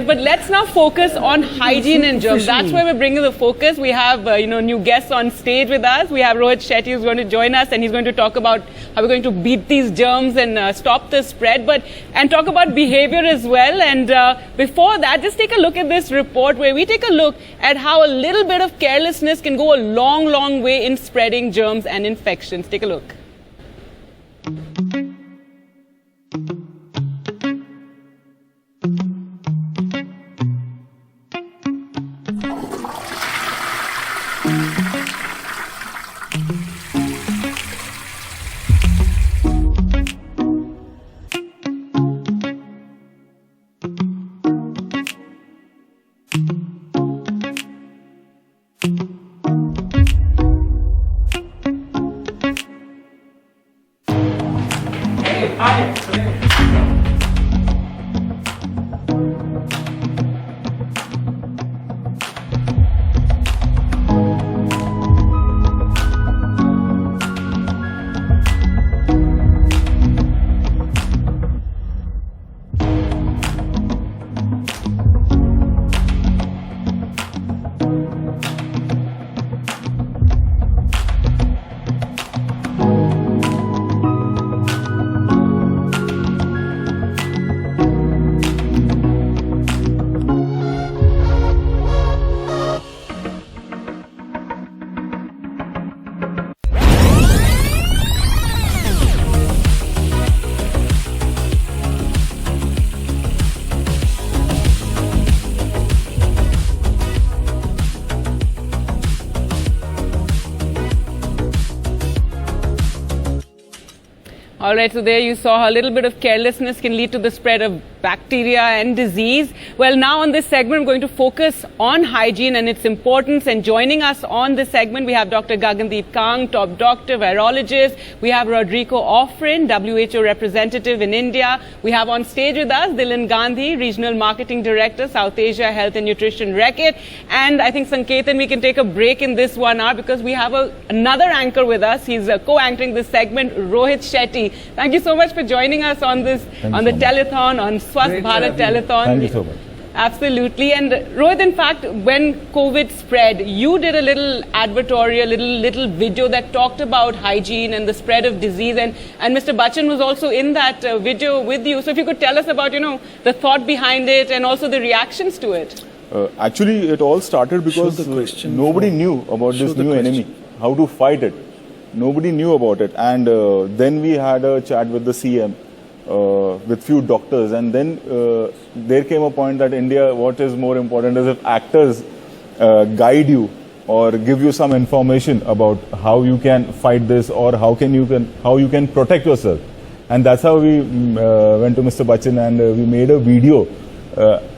But let's now focus on hygiene and germs. That's where we're bringing the focus. We have, new guests on stage with us. We have Rohit Shetty who's going to join us, and he's going to talk about how we're going to beat these germs and stop the spread, and talk about behavior as well. And before that, just take a look at this report where we take a look at how a little bit of carelessness can go a long, long way in spreading germs and infections. Take a look. All right, so there you saw how a little bit of carelessness can lead to the spread of bacteria and disease. Well, now on this segment, we're going to focus on hygiene and its importance. And joining us on this segment, we have Dr. Gagandeep Kang, top doctor, virologist. We have Rodrigo Offrin, WHO representative in India. We have on stage with us Dylan Gandhi, regional marketing director, South Asia Health and Nutrition Reckitt. And I think, Sanketan, we can take a break in this 1 hour because we have another anchor with us. He's co-anchoring this segment, Rohit Shetty. Thank you so much for joining us on this, on the telethon, on Swasth Bharat telethon. Thank you so much. Absolutely. And Rohit, in fact, when COVID spread, you did a little advertorial, little video that talked about hygiene and the spread of disease. And Mr. Bachchan was also in that video with you. So if you could tell us about, the thought behind it and also the reactions to it. Actually, it all started because nobody knew about this new enemy, how to fight it. Nobody knew about it. And then we had a chat with the CM, with few doctors. And then there came a point that India, what is more important is if actors guide you or give you some information about how you can fight this or how you can protect yourself. And that's how we went to Mr. Bachchan and we made a video.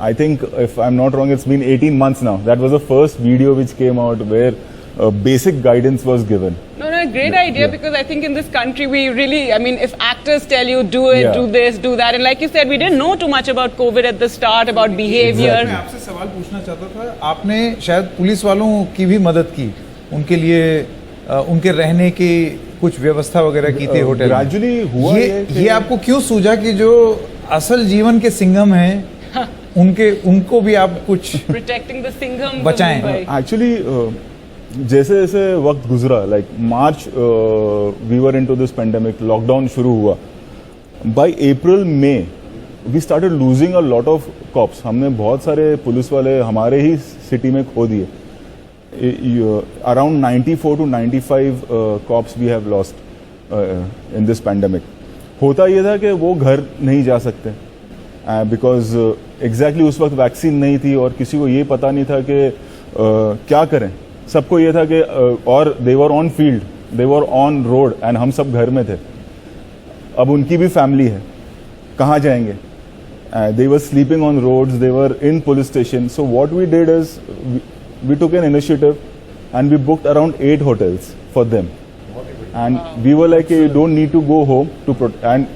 I think, if I'm not wrong, it's been 18 months now. That was the first video which came out where basic guidance was given. No, great idea, because I think in this country we really, if actors tell you do it, do this, do that, and like you said, we didn't know too much about COVID at the start, about behavior. मैं आपसे सवाल पूछना चाहता था, आपने शायद police वालों की भी मदद की, उनके लिए उनके रहने की कुछ व्यवस्था वगैरह की थी होटल। ग्रेजुअली हुआ ये आपको क्यों सूझा कि जो असल जीवन के सिंघम हैं, उनको भी आप कुछ प्रोटेक्टिंग द सिंघम बचाएं? एक्चुअली जैसे जैसे वक्त गुजरा, like March we were into this pandemic, lockdown शुरू हुआ, by April May we started losing a lot of cops. हमने बहुत सारे पुलिस वाले हमारे ही सिटी में खो दिए. Around 94 to 95 cops we have lost in this pandemic. होता यह था कि वो घर नहीं जा सकते बिकॉज एग्जैक्टली उस वक्त वैक्सीन नहीं थी और किसी को ये पता नहीं था कि क्या करें. सबको ये था कि और they were on field, they were on road and हम सब घर में थे. अब उनकी भी फैमिली है, कहाँ जाएंगे? They were sleeping on roads, they were in police station. So what we did is we took an initiative and we booked around 8 hotels for them. And we were like, you don't need to go home and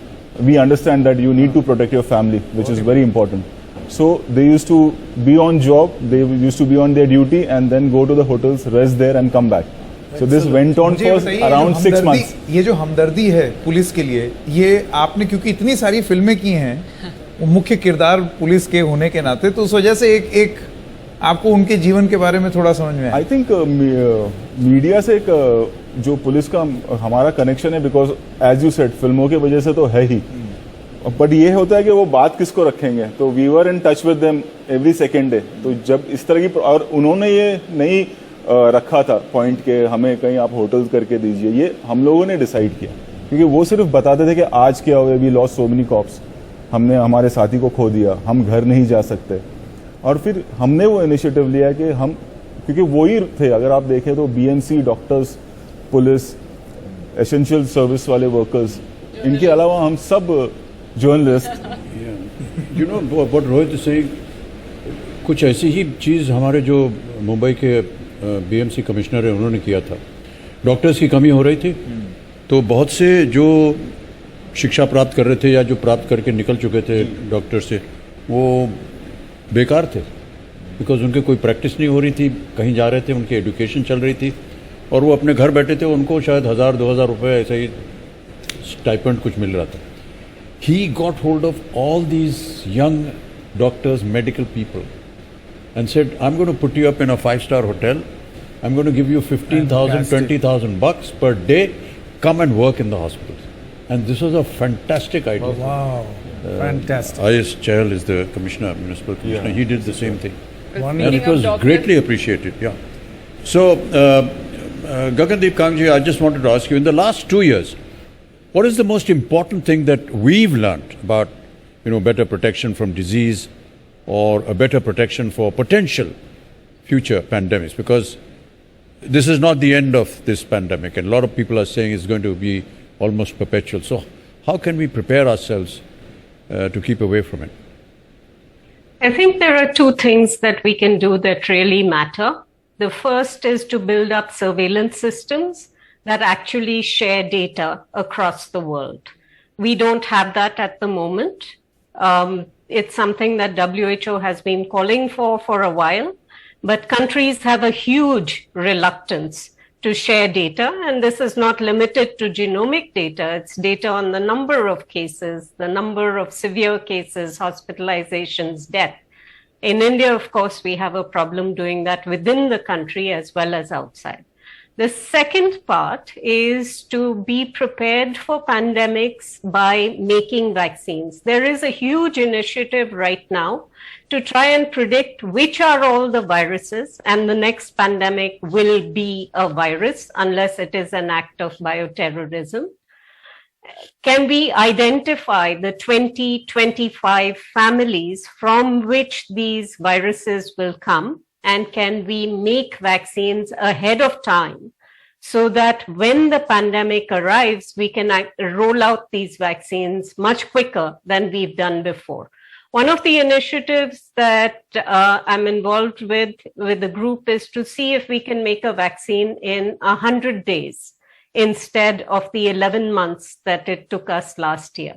we understand that you need to protect your family, which is very important. So they used to be on job, they used to be on their duty and then go to the hotels, rest there and come back. So this went on for around 6 months. ये जो हमदर्दी है police के लिए, ये आपने क्योंकि इतनी सारी फिल्में की हैं, मुख्य किरदार पुलिस के होने के नाते, तो उस वजह से एक आपको उनके जीवन के बारे में थोड़ा समझ में आया। आई थिंक मीडिया से एक जो पुलिस का हमारा कनेक्शन है, बिकॉज एज यू सेड फिल्मों की वजह से तो है ही, बट ये होता है कि वो बात किसको रखेंगे, तो we were in touch with them every second day. तो जब इस तरह की, और उन्होंने ये नहीं रखा था पॉइंट के हमें कहीं आप होटल्स करके दीजिए, ये हम लोगों ने डिसाइड किया, क्योंकि वो सिर्फ बताते थे कि आज क्या हुआ, we lost so many cops, हमने हमारे साथी को खो दिया, हम घर नहीं जा सकते। और फिर हमने वो इनिशिएटिव लिया कि हम, क्योंकि वो ही थे, अगर आप देखें तो BMC, doctors, police, essential service वाले वर्कर्स, इनके अलावा हम सब journalist. You know what Rohit is saying, कुछ ऐसी ही चीज़ हमारे जो मुंबई के बीएमसी कमिश्नर है उन्होंने किया था। डॉक्टर्स की कमी हो रही थी, तो बहुत से जो शिक्षा प्राप्त कर रहे थे या जो प्राप्त करके निकल चुके थे डॉक्टर से, वो बेकार थे, बिकॉज उनके कोई प्रैक्टिस नहीं हो रही थी, कहीं जा रहे थे, उनकी एजुकेशन चल रही थी, और वो अपने घर बैठे थे, उनको शायद 1000-2000 रुपये ऐसे ही स्टाइपेंड कुछ मिल रहा था। He got hold of all these young doctors, medical people, and said, I'm going to put you up in a 5-star hotel. I'm going to give you 15,000, 20,000 bucks per day. Come and work in the hospitals. And this was a fantastic idea. Wow, fantastic. I.S. Chahal is the commissioner, municipal commissioner. Yeah. He did the same thing. Speaking And it of was doctors- greatly appreciated, yeah. So, Gagandeep Kangji, I just wanted to ask you, in the last 2 years, what is the most important thing that we've learned about, better protection from disease or a better protection for potential future pandemics? Because this is not the end of this pandemic, and a lot of people are saying it's going to be almost perpetual. So how can we prepare ourselves to keep away from it? I think there are two things that we can do that really matter. The first is to build up surveillance systems that actually share data across the world. We don't have that at the moment. It's something that WHO has been calling for a while, but countries have a huge reluctance to share data, and this is not limited to genomic data. It's data on the number of cases, the number of severe cases, hospitalizations, death. In India, of course, we have a problem doing that within the country as well as outside. The second part is to be prepared for pandemics by making vaccines. There is a huge initiative right now to try and predict which are all the viruses, and the next pandemic will be a virus unless it is an act of bioterrorism. Can we identify the 20-25 families from which these viruses will come? And can we make vaccines ahead of time so that when the pandemic arrives, we can roll out these vaccines much quicker than we've done before? One of the initiatives that I'm involved with the group is to see if we can make a vaccine in 100 days instead of the 11 months that it took us last year.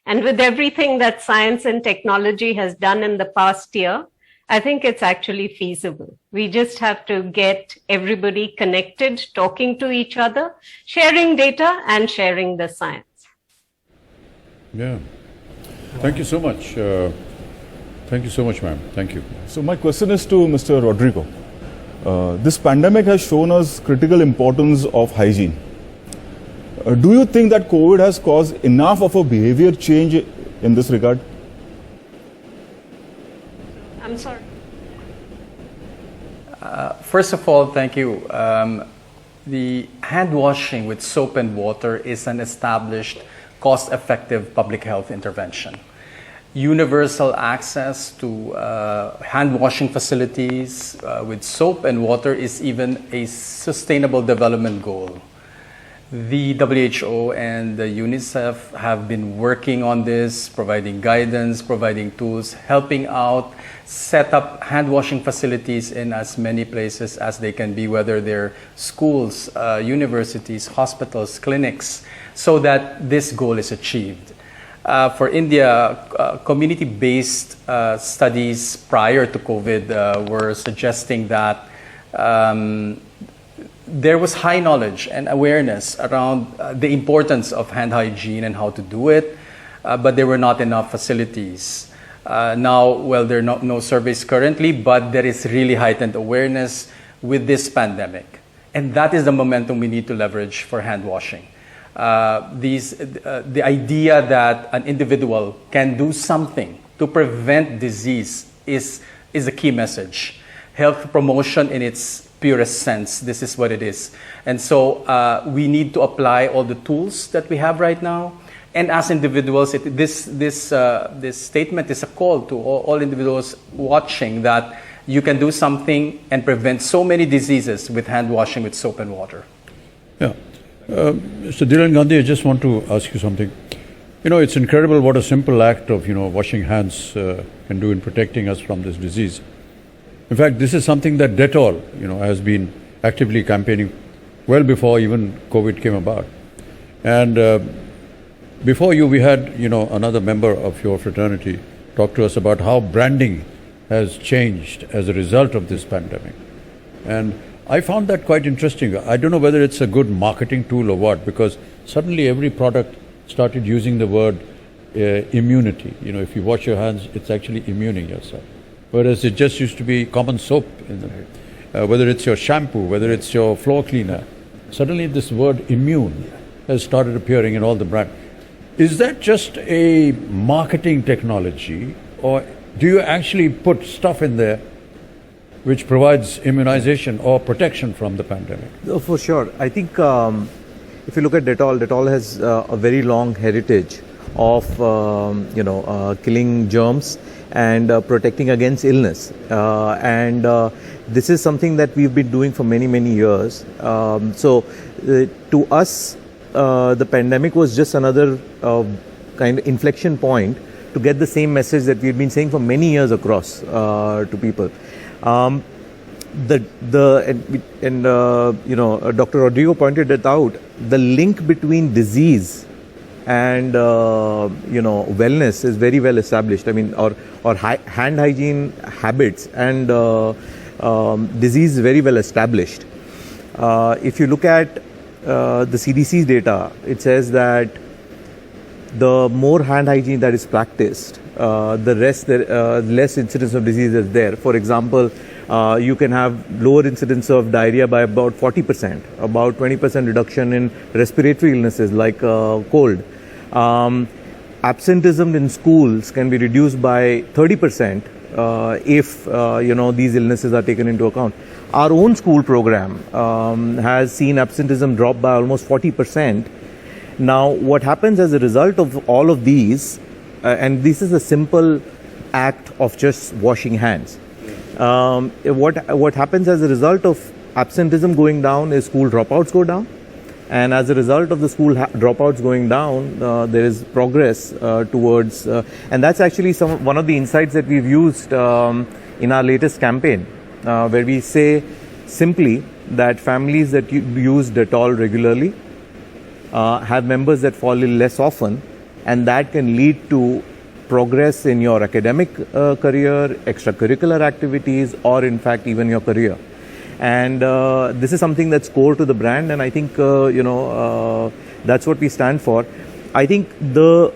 And with everything that science and technology has done in the past year, I think it's actually feasible. We just have to get everybody connected, talking to each other, sharing data and sharing the science. Yeah. Thank you so much. Thank you so much, ma'am. Thank you. So my question is to Mr. Rodrigo. This pandemic has shown us critical importance of hygiene. Do you think that COVID has caused enough of a behavior change in this regard? I'm sorry. First of all, thank you. The hand washing with soap and water is an established, cost-effective public health intervention. Universal access to hand washing facilities with soap and water is even a sustainable development goal. The WHO and the UNICEF have been working on this, providing guidance, providing tools, helping out, set up hand washing facilities in as many places as they can be, whether they're schools, universities, hospitals, clinics, so that this goal is achieved. For India, community-based studies prior to COVID were suggesting that there was high knowledge and awareness around the importance of hand hygiene and how to do it, but there were not enough facilities. Now, well, there are no surveys currently, but there is really heightened awareness with this pandemic. And that is the momentum we need to leverage for hand washing. The idea that an individual can do something to prevent disease is a key message. Health promotion in its purest sense, this is what it is. And so we need to apply all the tools that we have right now. And as individuals, this statement is a call to all individuals watching that you can do something and prevent so many diseases with hand washing with soap and water. Yeah. Mr. Dhiren Gandhi, I just want to ask you something. You know, it's incredible what a simple act of, washing hands can do in protecting us from this disease. In fact, this is something that Dettol, has been actively campaigning well before even COVID came about. And before you, we had, another member of your fraternity talk to us about how branding has changed as a result of this pandemic. And I found that quite interesting. I don't know whether it's a good marketing tool or what, because suddenly every product started using the word immunity. If you wash your hands, it's actually immuning yourself. Whereas it just used to be common soap, whether it's your shampoo, whether it's your floor cleaner. Suddenly this word immune has started appearing in all the brands. Is that just a marketing technology, or do you actually put stuff in there which provides immunization or protection from the pandemic? For sure. I think if you look at Dettol has a very long heritage of killing germs and protecting against illness. And this is something that we've been doing for many, many years. To us, the pandemic was just another kind of inflection point to get the same message that we've been saying for many years across to people. Dr. Rodrigo pointed it out. The link between disease and wellness is very well established. I mean, or hand hygiene habits and disease is very well established. If you look at the CDC's data, it says that the more hand hygiene that is practiced, the less incidence of disease is there. For example, you can have lower incidence of diarrhea by about 40%, about 20% reduction in respiratory illnesses like cold. Absenteeism in schools can be reduced by 30% if these illnesses are taken into account. Our own school program has seen absenteeism drop by almost 40%. Now, what happens as a result of all of these, and this is a simple act of just washing hands. What happens as a result of absenteeism going down is school dropouts go down. And as a result of the school dropouts going down, there is progress towards, and that's actually one of the insights that we've used in our latest campaign, where we say simply that families that use Dettol regularly have members that fall ill less often, and that can lead to progress in your academic career, extracurricular activities, or in fact even your career. And this is something that's core to the brand, and I think that's what we stand for. I think the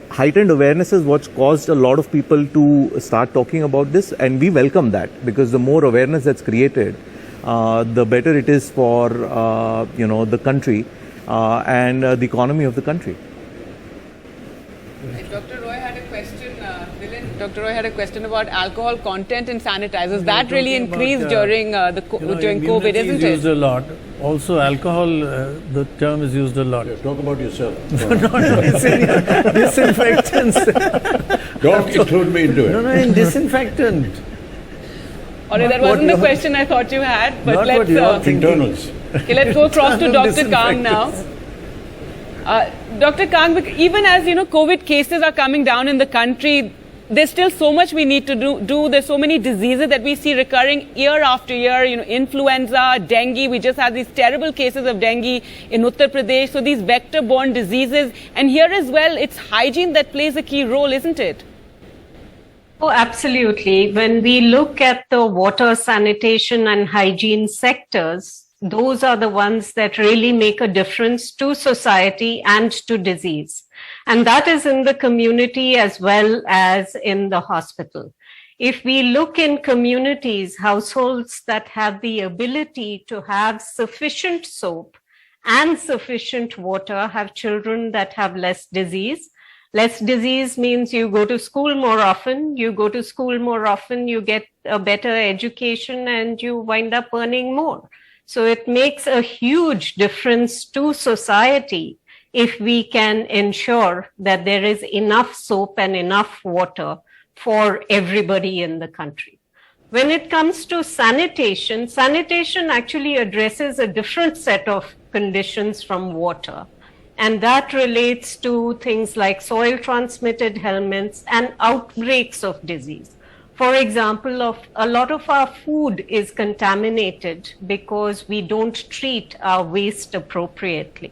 heightened awareness is what's caused a lot of people to start talking about this, and we welcome that, because the more awareness that's created, the better it is for the country and the economy of the country. Dr. Roy had a question. Dr. Roy had a question about alcohol content in sanitizers. That really increased during during COVID, isn't it? Used a lot. Also, alcohol. The term is used a lot. Yeah, talk about yourself. No, it's in disinfectants. Don't include me into it. No, in disinfectant. Alright, that wasn't the question I thought you had, but Not let's what you are thinking. Internals. okay, let's go across to Dr. Kang now. Dr. Kang, even as COVID cases are coming down in the country, there's still so much we need to do. There's so many diseases that we see recurring year after year. Influenza, dengue. We just had these terrible cases of dengue in Uttar Pradesh. So these vector-borne diseases, and here as well, it's hygiene that plays a key role, isn't it? Oh, absolutely. When we look at the water, sanitation and hygiene sectors, those are the ones that really make a difference to society and to disease. And that is in the community as well as in the hospital. If we look in communities, households that have the ability to have sufficient soap and sufficient water, have children that have less disease. Less disease means you go to school more often. You go to school more often, you get a better education and you wind up earning more. So it makes a huge difference to society if we can ensure that there is enough soap and enough water for everybody in the country. When it comes to sanitation, sanitation actually addresses a different set of conditions from water. And that relates to things like soil transmitted helminths and outbreaks of disease. For example, a lot of our food is contaminated because we don't treat our waste appropriately.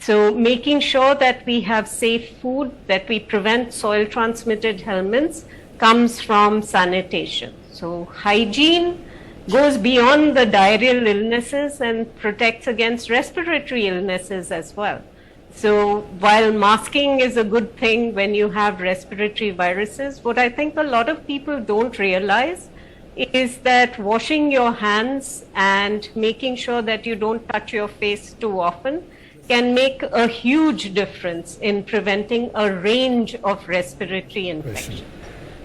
So making sure that we have safe food, that we prevent soil transmitted helminths, comes from sanitation. So hygiene goes beyond the diarrheal illnesses and protects against respiratory illnesses as well. So while masking is a good thing when you have respiratory viruses, what I think a lot of people don't realize is that washing your hands and making sure that you don't touch your face too often can make a huge difference in preventing a range of respiratory infections.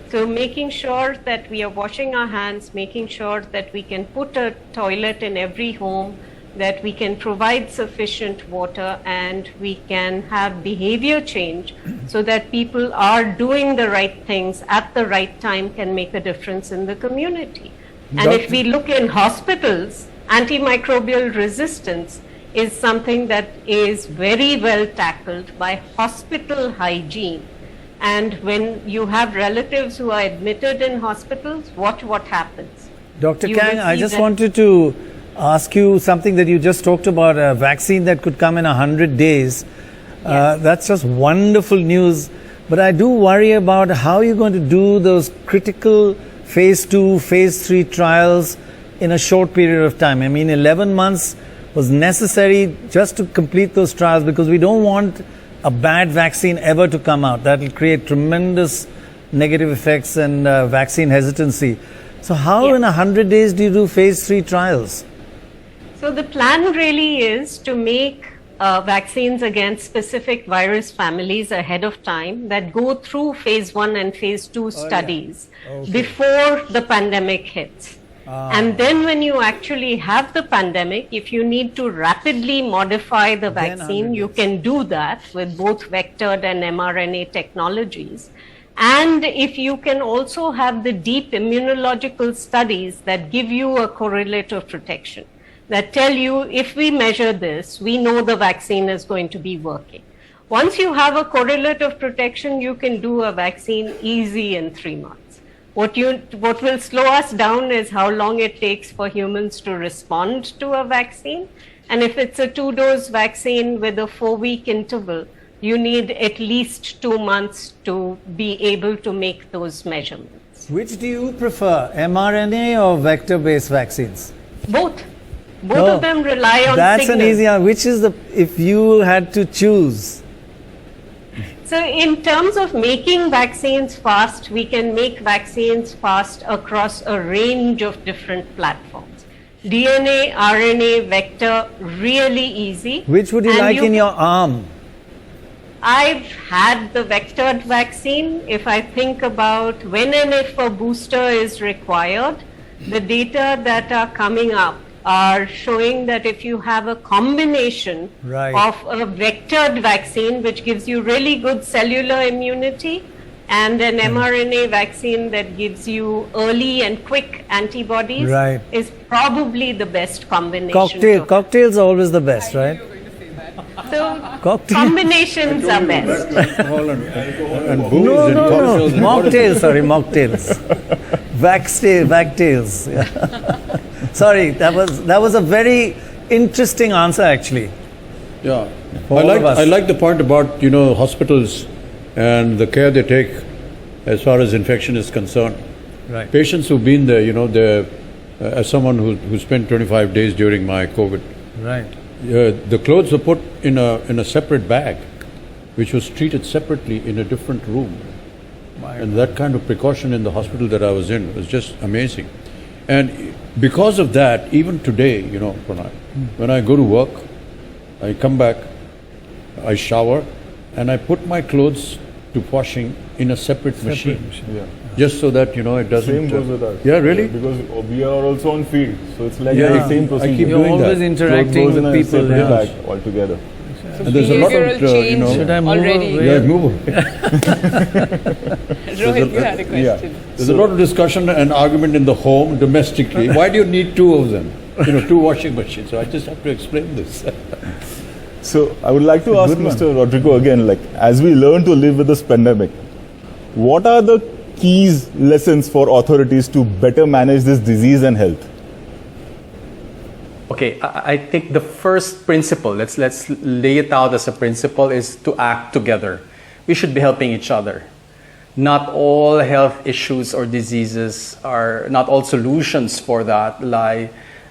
So making sure that we are washing our hands, making sure that we can put a toilet in every home, that we can provide sufficient water, and we can have behavior change so that people are doing the right things at the right time can make a difference in the community. And if we look in hospitals, antimicrobial resistance is something that is very well tackled by hospital hygiene. And when you have relatives who are admitted in hospitals, watch what happens. Dr. You Kang, will I see just that- wanted to ask you something that you just talked about, a vaccine that could come in 100 days. That's just wonderful news. But I do worry about how you're going to do those critical phase 2, phase 3 trials in a short period of time. I mean, 11 months was necessary just to complete those trials because we don't want a bad vaccine ever to come out. That will create tremendous negative effects and vaccine hesitancy. So how in 100 days do you do phase 3 trials? So the plan really is to make vaccines against specific virus families ahead of time that go through phase 1 and phase 2 studies before the pandemic hits. And then when you actually have the pandemic, if you need to rapidly modify the vaccine, you can do that with both vectored and mRNA technologies. And if you can also have the deep immunological studies that give you a correlate of protection, that tell you if we measure this, we know the vaccine is going to be working. Once you have a correlate of protection, you can do a vaccine easy in 3 months. What will slow us down is how long it takes for humans to respond to a vaccine. And if it's a 2-dose vaccine with a 4-week interval, you need at least 2 months to be able to make those measurements. Which do you prefer, mRNA or vector-based vaccines? Both. Both of them rely on That's signals. an easy one. Which is if you had to choose? So in terms of making vaccines fast, we can make vaccines fast across a range of different platforms. DNA, RNA, vector, really easy. Which would you And like in your arm? I've had the vectored vaccine. If I think about when and if a booster is required, the data that are coming up are showing that if you have a combination of a vectored vaccine, which gives you really good cellular immunity, and an mRNA vaccine that gives you early and quick antibodies, is probably the best combination. Cocktails are always the best, right? So combinations are best. And booze and cocktails and Mocktails, sorry, mocktails. Vactails. Yeah. Sorry, that was a very interesting answer, actually. Yeah, For all of us. I like the point about hospitals and the care they take as far as infection is concerned. Right. Patients who've been there, as someone who spent 25 days during my COVID, Right. the clothes were put in a separate bag, which was treated separately in a different room. And that kind of precaution in the hospital that I was in was just amazing. And because of that, even today, you know, Pranay, when I go to work, I come back, I shower, and I put my clothes to washing in a separate machine. Yeah. Just so that, you know, it doesn't... Same goes with us. Yeah, really? Because we are also on field, so it's like Yeah, the same procedure. I keep You're doing always that. interacting Clothes goes in with a people. separate Yeah. bag altogether. So And there's a lot of, behavioral you change know- Should I move already. away? Yeah, move. Rohit, you had a question. Yeah. There's a lot of discussion and argument in the home, domestically. Why do you need two of them? You know, two washing machines. So I just have to explain this. So I would like to ask Mr. Rodrigo again, like, as we learn to live with this pandemic, what are the keys, lessons for authorities to better manage this disease and health? Okay, I think the first principle, let's lay it out as a principle, is to act together. We should be helping each other. Not all health issues or diseases are, not all solutions for that lie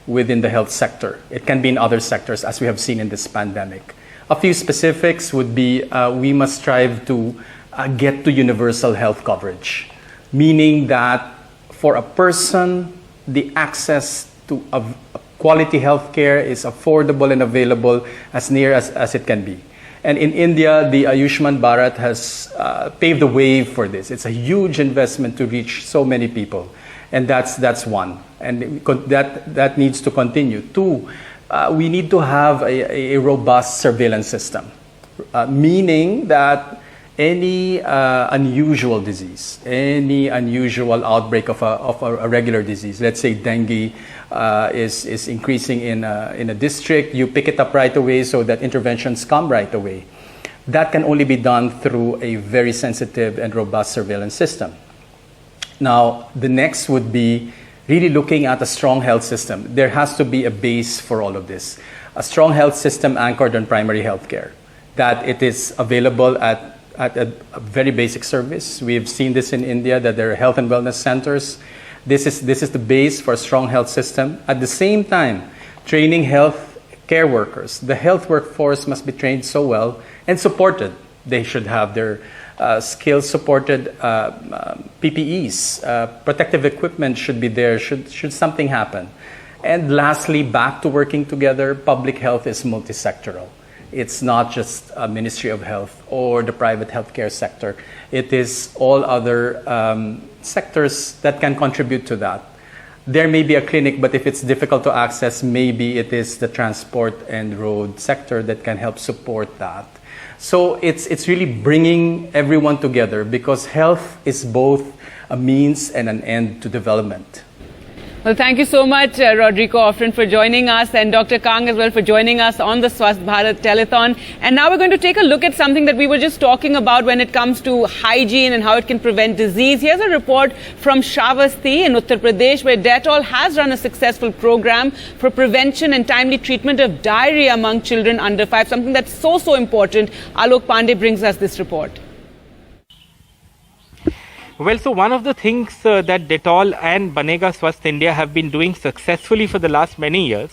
within the health sector. It can be in other sectors, as we have seen in this pandemic. A few specifics would be we must strive to get to universal health coverage, meaning that for a person, the access to a quality health care is affordable and available as near as it can be. And in India, the Ayushman Bharat has paved the way for this. It's a huge investment to reach so many people. And that's one. And that needs to continue. Two, we need to have a robust surveillance system, meaning that any unusual disease, any unusual outbreak of a regular disease, let's say dengue is increasing in a district, you pick it up right away so that interventions come right away. That can only be done through a very sensitive and robust surveillance system. Now, the next would be really looking at a strong health system. There has to be a base for all of this. A strong health system anchored on primary health care, that it is available at a very basic service. We have seen this in India, that there are health and wellness centers. This is the base for a strong health system. At the same time, training health care workers. The health workforce must be trained so well and supported. They should have their skills supported. PPEs, protective equipment should be there should something happen. And lastly, back to working together, public health is multisectoral. It's not just a Ministry of Health or the private healthcare sector. It is all other sectors that can contribute to that. There may be a clinic, but if it's difficult to access, maybe it is the transport and road sector that can help support that. So it's really bringing everyone together, because health is both a means and an end to development. Well, thank you so much, Rodrigo Offren, for joining us, and Dr. Kang as well for joining us on the Swasth Bharat Telethon. And now we're going to take a look at something that we were just talking about when it comes to hygiene and how it can prevent disease. Here's a report from Shravasti in Uttar Pradesh, where Dettol has run a successful program for prevention and timely treatment of diarrhea among children under 5, something that's so important. Alok Pandey brings us this report. Well, so one of the things that Dettol and Banega Swasth India have been doing successfully for the last many years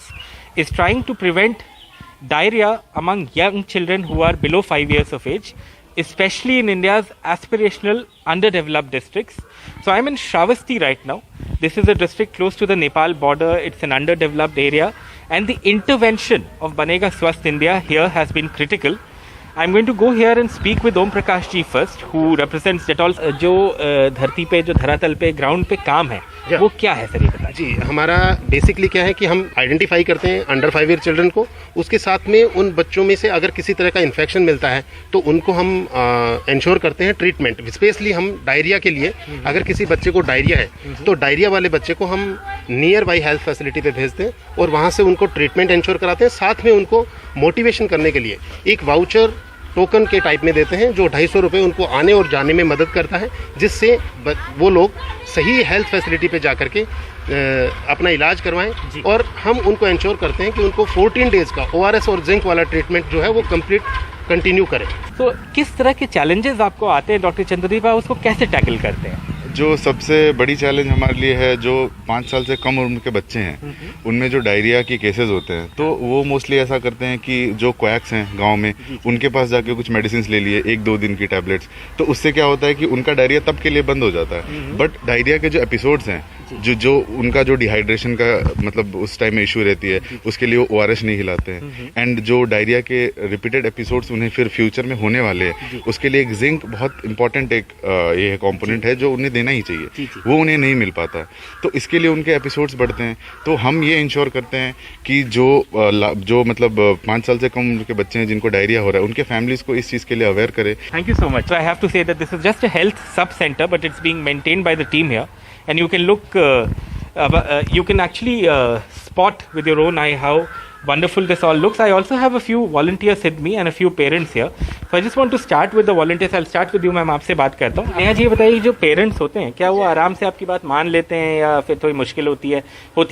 is trying to prevent diarrhea among young children who are below 5 years of age, especially in India's aspirational underdeveloped districts. So I'm in Shravasti right now. This is a district close to the Nepal border. It's an underdeveloped area, and the intervention of Banega Swasth India here has been critical. I'm going to go here and speak with Om Prakash ji first, who represents Dettol. जो धरती पे, जो धरातल पे, ground पे काम है, वो क्या है सर, ये बताइए। जी, हमारा बेसिकली क्या है कि हम आइडेंटिफाई करते हैं अंडर 5 ईयर चिल्ड्रन को, उसके साथ में उन बच्चों में से अगर किसी तरह का इन्फेक्शन मिलता है तो उनको हम इंश्योर करते हैं ट्रीटमेंट। स्पेशली हम डायरिया के लिए, अगर किसी बच्चे को डायरिया है तो डायरिया वाले बच्चे को हम नियर बाई हेल्थ फैसिलिटी पे भेजते हैं और वहाँ से उनको ट्रीटमेंट इंश्योर कराते हैं। साथ में उनको मोटिवेशन करने के लिए एक वाउचर टोकन के टाइप में देते हैं, जो 250 रुपये उनको आने और जाने में मदद करता है, जिससे वो लोग सही हेल्थ फैसिलिटी पे जा करके अपना इलाज करवाएं। और हम उनको इंश्योर करते हैं कि उनको 14 डेज का ORS और जिंक वाला ट्रीटमेंट जो है वो कंप्लीट कंटिन्यू करें। तो किस तरह के चैलेंजेस आपको आते हैं डॉक्टर चंद्रदीप, आप उसको कैसे टैकल करते हैं? जो सबसे बड़ी चैलेंज हमारे लिए है, जो 5 साल से कम उम्र के बच्चे हैं उनमें जो डायरिया की केसेस होते हैं, तो वो मोस्टली ऐसा करते हैं कि जो क्वैक्स हैं गांव में उनके पास जाके कुछ मेडिसिन ले लिए 1-2 दिन की टैबलेट्स, तो उससे क्या होता है कि उनका डायरिया तब के लिए बंद हो जाता है। बट डायरिया के जो एपिसोड्स हैं, जो उनका जो डिहाइड्रेशन का मतलब उस टाइम में इशू रहती है, उसके लिए वो ORS नहीं खिलाते हैं। एंड जो डायरिया के रिपीटेड एपिसोड्स उन्हें फिर फ्यूचर में होने वाले हैं, उसके लिए एक जिंक बहुत इंपॉर्टेंट एक ये कंपोनेंट है जो उन्हें देना ही चाहिए, वो उन्हें नहीं मिल पाता, तो इसके लिए उनके एपिसोड्स बढ़ते हैं। तो हम ये इंश्योर करते हैं कि जो मतलब 5 साल से कम उम्र के बच्चे हैं जिनको डायरिया हो रहा है, उनके फैमिलीज को इस चीज़ के लिए अवेयर करें। Thank you so much. So I have to say that this is just a health sub-center, but it's being maintained by the team here. And you can look, you can actually spot with your own eye how wonderful this all looks. I also have a few volunteers with me and a few parents here. So I just want to start with the volunteers. I'll start with you, ma'am, आपसे बात करता हूँ। नेहा जी, ये बताइए, जो parents होते हैं क्या वो आराम से आपकी बात मान लेते हैं या फिर थोड़ी मुश्किल होती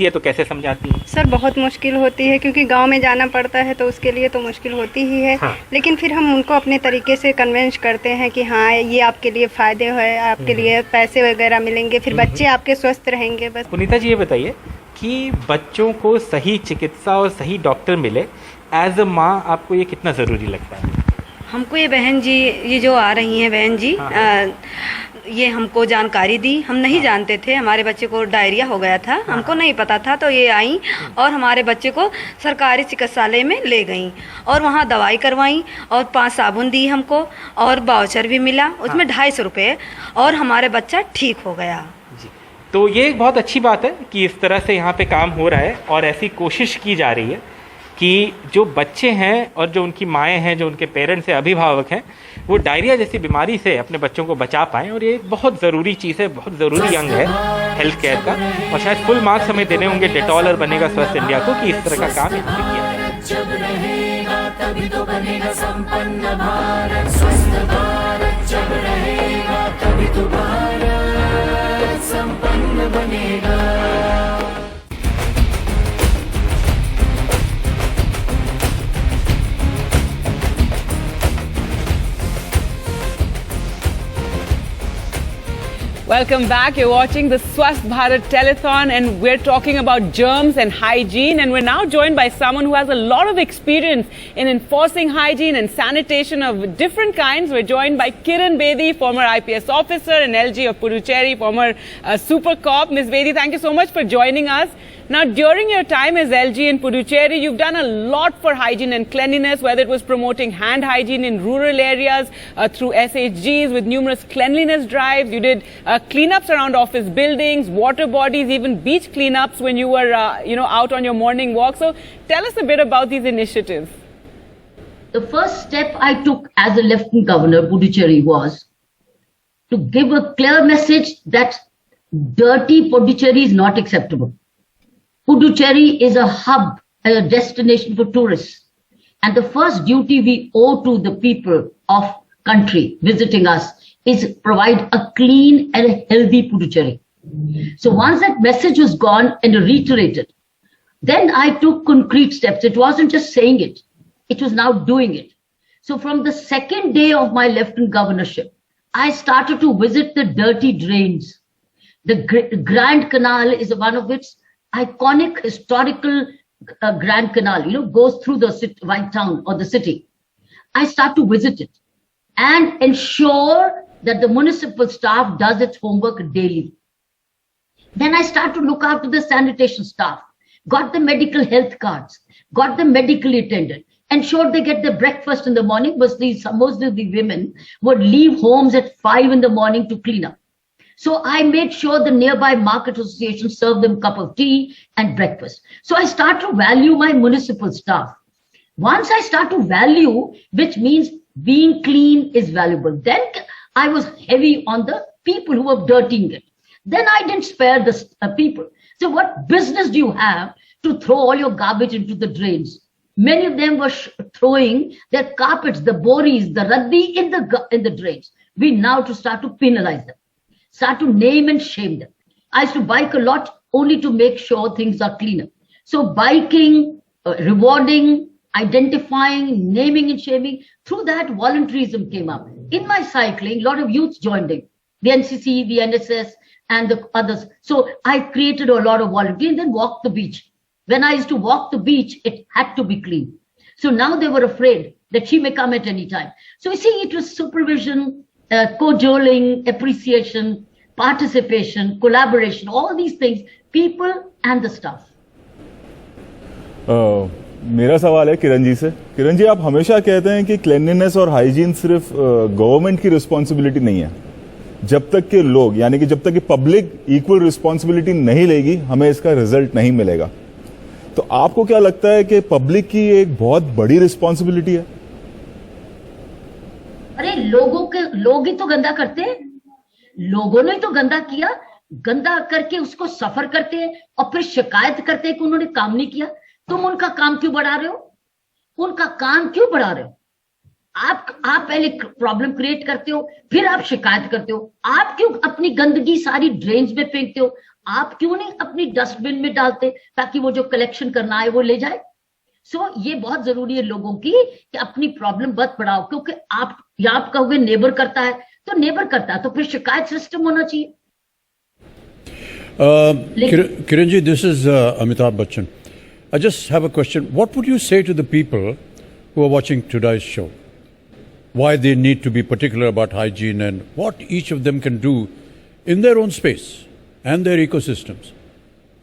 है तो कैसे समझाती हैं? सर बहुत मुश्किल होती है, क्योंकि गांव में जाना पड़ता है तो उसके लिए तो मुश्किल होती ही है। हाँ। लेकिन फिर हम उनको अपने तरीके से कन्विंस करते हैं कि हाँ ये आपके लिए फ़ायदे है, आपके लिए पैसे वगैरह मिलेंगे, फिर बच्चे आपके स्वस्थ रहेंगे। बस पुनीता जी, ये बताइए कि बच्चों को सही चिकित्सा और सही डॉक्टर मिले, एज अ माँ आपको ये कितना ज़रूरी लगता है? हमको ये बहन जी, ये जो आ रही हैं बहन जी, ये हमको जानकारी दी। हम नहीं जानते थे, हमारे बच्चे को डायरिया हो गया था, हमको नहीं पता था, तो ये आई और हमारे बच्चे को सरकारी चिकित्सालय में ले गई और वहाँ दवाई करवाई और 5 साबुन दी हमको और वाउचर भी मिला, उसमें 250 रुपये, और हमारे बच्चा ठीक हो गया। तो ये एक बहुत अच्छी बात है कि इस तरह से यहाँ पे काम हो रहा है और ऐसी कोशिश की जा रही है कि जो बच्चे हैं और जो उनकी माएँ हैं, जो उनके पेरेंट्स हैं, अभिभावक हैं, वो डायरिया जैसी बीमारी से अपने बच्चों को बचा पाएँ। और ये एक बहुत ज़रूरी चीज़ है, बहुत ज़रूरी अंग है हेल्थ केयर का। और शायद फुल मार्क्स हमें देने होंगे डेटॉल और बनेगा स्वस्थ इंडिया को कि इस तरह का काम यहाँ पे किया जाए। जब रहेगा तभी तो बनेगा संपन्न भारत, स्वस्थ भारत। जब रहेगा तभी तो भारत संपन्न बनेगा। Welcome back. You're watching the Swasth Bharat Telethon, and we're talking about germs and hygiene. And we're now joined by someone who has a lot of experience in enforcing hygiene and sanitation of different kinds. We're joined by Kiran Bedi, former IPS officer, and LG of Puducherry, former super cop. Ms. Bedi, thank you so much for joining us. Now, during your time as LG in Puducherry, you've done a lot for hygiene and cleanliness, whether it was promoting hand hygiene in rural areas through SHGs with numerous cleanliness drives. You did cleanups around office buildings, water bodies, even beach cleanups when you were, out on your morning walk. So, tell us a bit about these initiatives. The first step I took as a Lieutenant Governor Puducherry was to give a clear message that dirty Puducherry is not acceptable. Puducherry is a hub, a destination for tourists. And the first duty we owe to the people of country visiting us is provide a clean and a healthy Puducherry. So once that message was gone and reiterated, then I took concrete steps. It wasn't just saying it, it was now doing it. So from the second day of my Lieutenant Governorship, I started to visit the dirty drains. The Grand Canal is one of its iconic historical Grand Canal, goes through the White Town or the city. I start to visit it and ensure that the municipal staff does its homework daily. Then I start to look after the sanitation staff, got the medical health cards, got them medically attended, ensured they get their breakfast in the morning, but most of the women would leave homes at 5 in the morning to clean up. So I made sure the nearby market association served them a cup of tea and breakfast. So I start to value my municipal staff. Once I start to value, which means being clean is valuable, then I was heavy on the people who were dirtying it. Then I didn't spare the people. So what business do you have to throw all your garbage into the drains? Many of them were throwing their carpets, the boris, the raddi in the drains. We now to start to penalize them. Start to name and shame them. I used to bike a lot only to make sure things are cleaner. So biking, rewarding, identifying, naming and shaming, through that volunteerism came up. In my cycling, a lot of youth joined in. the NCC, the NSS, and the others. So I created a lot of volunteers and then walked the beach. When I used to walk the beach, it had to be clean. So now they were afraid that she may come at any time. So you see, it was supervision, cajoling, appreciation, participation, collaboration, all these things, people and the staff. मेरा सवाल है किरण जी से। किरण जी, आप हमेशा कहते हैं कि cleanliness और हाइजीन सिर्फ गवर्नमेंट की रिस्पॉन्सिबिलिटी नहीं है। जब तक के लोग, यानी कि जब तक कि पब्लिक इक्वल रिस्पॉन्सिबिलिटी नहीं लेगी, हमें इसका रिजल्ट नहीं मिलेगा। तो आपको क्या लगता है कि पब्लिक की एक बहुत बड़ी रिस्पॉन्सिबिलिटी है? अरे लोग ही तो गंदा करते हैं, लोगों ने तो गंदा किया, गंदा करके उसको सफर करते हैं और फिर शिकायत करते हैं कि उन्होंने काम नहीं किया। तुम उनका काम क्यों बढ़ा रहे हो? उनका काम क्यों बढ़ा रहे हो? आप पहले प्रॉब्लम क्रिएट करते हो, फिर आप शिकायत करते हो। आप क्यों अपनी गंदगी सारी ड्रेन्स में फेंकते हो? आप क्यों नहीं अपनी डस्टबिन में डालते ताकि वो जो कलेक्शन करना है वो ले जाए? सो ये बहुत जरूरी है लोगों की कि अपनी प्रॉब्लम मत बढ़ाओ, क्योंकि आप कहोगे नेबर करता है तो नेबर करता है, तो फिर शिकायत सिस्टम होना चाहिए। Kiran ji, this is Amitabh Bachchan. I just have a question. What would you say to the people who are watching today's show? Why they need to be particular about hygiene and what each of them can do in their own space and their ecosystems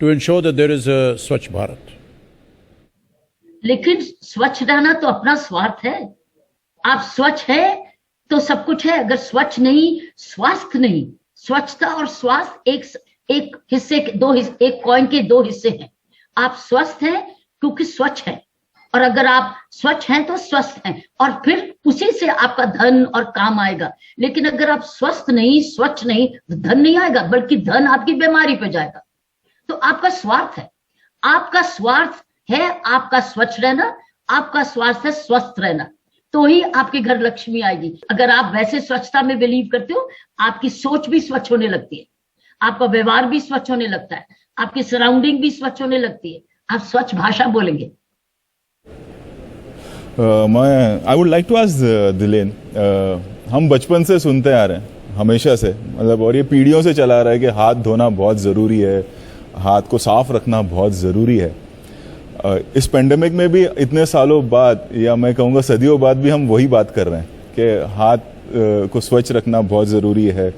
to ensure that there is a Swachh Bharat? लेकिन स्वच्छ रहना तो अपना स्वार्थ है। आप स्वच्छ है तो सब कुछ है, अगर स्वच्छ नहीं, स्वास्थ्य नहीं। स्वच्छता और स्वास्थ्य एक हिस्से एक कॉइन के दो हिस्से हैं। आप स्वस्थ हैं क्योंकि स्वच्छ हैं, और अगर आप स्वच्छ हैं तो स्वस्थ हैं, और फिर उसी से आपका धन और काम आएगा। लेकिन अगर आप स्वस्थ नहीं, स्वच्छ नहीं, तो धन नहीं आएगा, बल्कि धन आपकी बीमारी पे जाएगा। तो आपका स्वार्थ है, आपका स्वार्थ है आपका स्वच्छ रहना, आपका स्वार्थ है स्वस्थ रहना, तो ही आपके घर लक्ष्मी आएगी। अगर आप वैसे स्वच्छता में बिलीव करते हो, आपकी सोच भी स्वच्छ होने लगती है, आपका व्यवहार भी स्वच्छ होने लगता है, आपकी सराउंडिंग भी स्वच्छ होने लगती है, आप स्वच्छ भाषा बोलेंगे। I would like to ask Dylan, हम बचपन से सुनते आ रहे हैं, हमेशा से, मतलब, और ये पीढ़ियों से चला आ रहा है कि हाथ धोना बहुत ज़रूरी है, हाथ को साफ रखना बहुत ज़रूरी है। इस पेंडेमिक में भी इतने सालों बाद, या मैं कहूँगा सदियों बाद भी, हम वही बात कर रहे हैं कि हाथ को स्वच्छ रखना बहुत ज़रूरी है।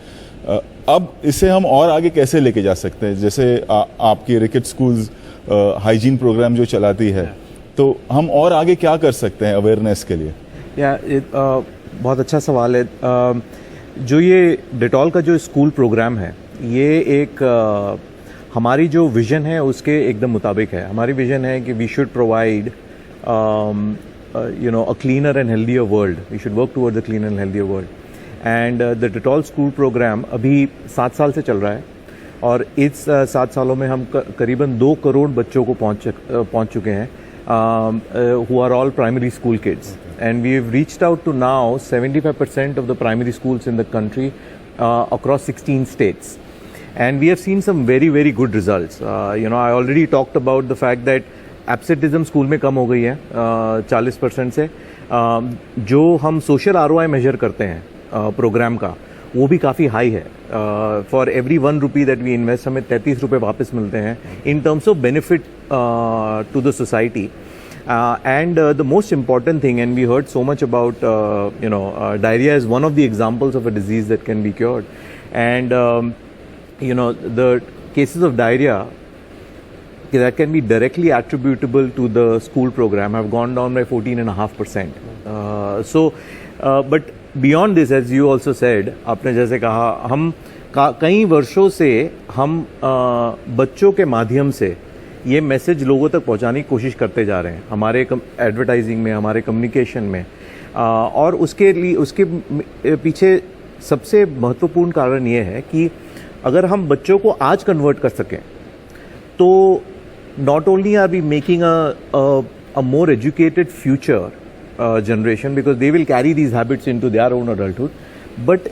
अब इसे हम और आगे कैसे लेके जा सकते हैं? जैसे आपकी रिकेट स्कूल्स हाइजीन प्रोग्राम जो चलाती है, तो हम और आगे क्या कर सकते हैं अवेयरनेस के लिए? बहुत अच्छा सवाल है। जो ये डेटॉल का जो स्कूल प्रोग्राम है, ये एक हमारी जो विजन है उसके एकदम मुताबिक है। हमारी विजन है कि we should provide a cleaner and healthier world, we should work towards a cleaner and healthier world. And the Dettol school programme अभी 7 साल से चल रहा है, और इस 7 सालों में हम करीबन 2 करोड़ बच्चों को पहुंच चुके हैं, who are all primary school kids, and we have reached out to now 75% of the primary schools in the country across 16 states, and we have seen some very very good results. I already talked about the fact that absenteeism school में कम हो गई है 40% से। जो हम social ROI major करते हैं programme का, वो भी काफ़ी हाई है। For every 1 rupee that we invest, हमें 33 रुपये वापस मिलते हैं in terms of benefit to the society. And the most important thing, and we heard so much about diarrhoea is one of the examples of a disease that can be cured, and the cases of diarrhoea that can be directly attributable to the school program have gone down by 14.5%. But beyond this, as you also said, आपने जैसे कहा, हम कई वर्षों से हम बच्चों के माध्यम से ये मैसेज लोगों तक पहुंचाने की कोशिश करते जा रहे हैं, हमारे एडवर्टाइजिंग में, हमारे कम्युनिकेशन में, और उसके पीछे सबसे महत्वपूर्ण कारण ये है कि अगर हम बच्चों को आज कन्वर्ट कर सकें, तो not only are we making a more educated future generation, because they will carry these habits into their own adulthood, but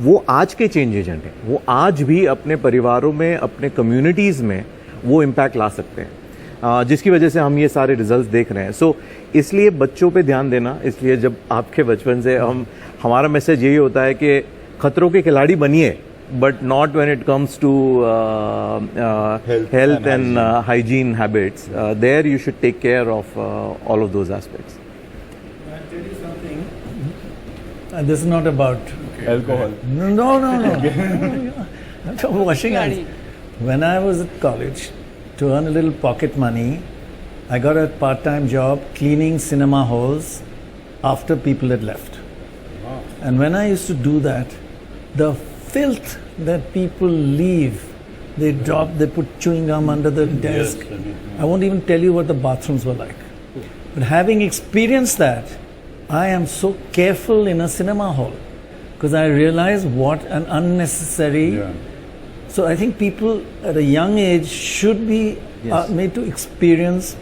वो आज के चेंज एजेंट हैं, वो आज भी अपने परिवारों में, अपने कम्युनिटीज़ में वो इम्पैक्ट ला सकते हैं, जिसकी वजह से हम ये सारे रिजल्ट्स देख रहे हैं। सो इसलिए बच्चों पे ध्यान देना, इसलिए जब आपके बचपन से हमारा मैसेज यही होता है कि खतरों के खिलाड़ी बनिए, but not when it comes to health and hygiene habits. There you should take care of all of those aspects. I'll tell you something. This is not about alcohol. No. I'm talking washing hands. When I was at college, to earn a little pocket money, I got a part-time job cleaning cinema halls after people had left. Wow. And when I used to do that, the filth that people leave, they put chewing gum under the desk. Yes, I won't even tell you what the bathrooms were like. But having experienced that, I am so careful in a cinema hall because I realize what an unnecessary. Yeah. So I think people at a young age should be made to experience,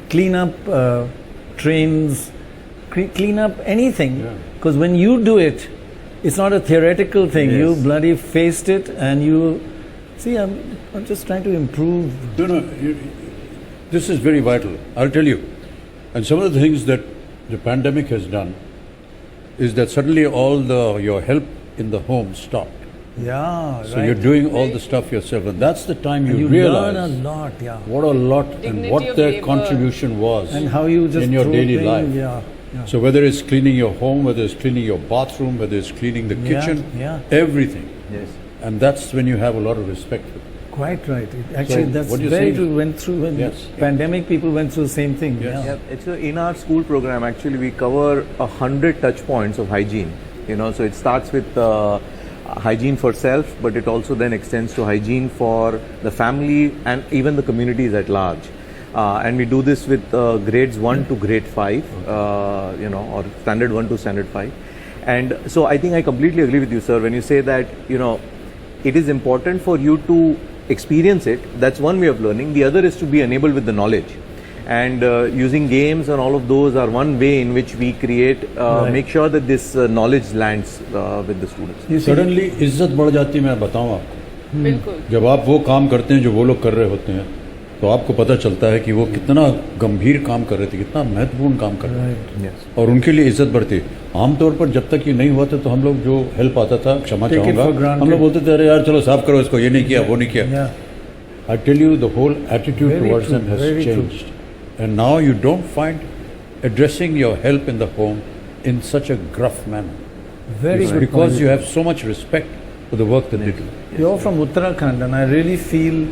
clean up trains, clean up anything. Because when you do it, it's not a theoretical thing. You bloody faced it, and you see. I'm just trying to improve. This is very vital. I'll tell you. And some of the things that the pandemic has done is that suddenly all your help in the home stopped. Yeah, so you're doing all the stuff yourself, and that's the time you learn realize a lot. what a lot and what their contribution was, and how you just in your daily things, life. Yeah. So whether it's cleaning your home, whether it's cleaning your bathroom, whether it's cleaning the kitchen, everything. Yes. And that's when you have a lot of respect for it. Quite right. Actually, that's very true. Went through when pandemic, people went through the same thing. Yes. Yeah. It's in our school program. Actually, we cover 100 touch points of hygiene. So it starts with hygiene for self, but it also then extends to hygiene for the family and even the communities at large. And we do this with grades 1 to grade 5, or standard 1 to standard 5. And so I think I completely agree with you, sir, when you say that, it is important for you to experience it. That's one way of learning. The other is to be enabled with the knowledge. And using games and all of those are one way in which we create, make sure that this knowledge lands with the students. Suddenly, इज्जत बढ़ जाती, मैं बताऊं आपको। बिल्कुल। जब आप वो काम करते हैं जो वो लोग कर रहे होते हैं, तो आपको पता चलता है कि वो कितना गंभीर काम कर रहे थे, कितना महत्वपूर्ण काम कर रहे थे, और उनके लिए इज्जत बढ़ती। आमतौर पर जब तक ये नहीं हुआ था, तो हम लोग जो हेल्प आता था, क्षमा चाहूँगा, हम लोग बोलते थे अरे यार चलो साफ करो इसको, ये नहीं किया, वो नहीं किया। I tell you, the whole attitude towards them has changed. And now you don't find addressing your help in the home in such a gruff manner. It's because you have so much respect for the work that they do. You're from Uttarakhand, and I really feel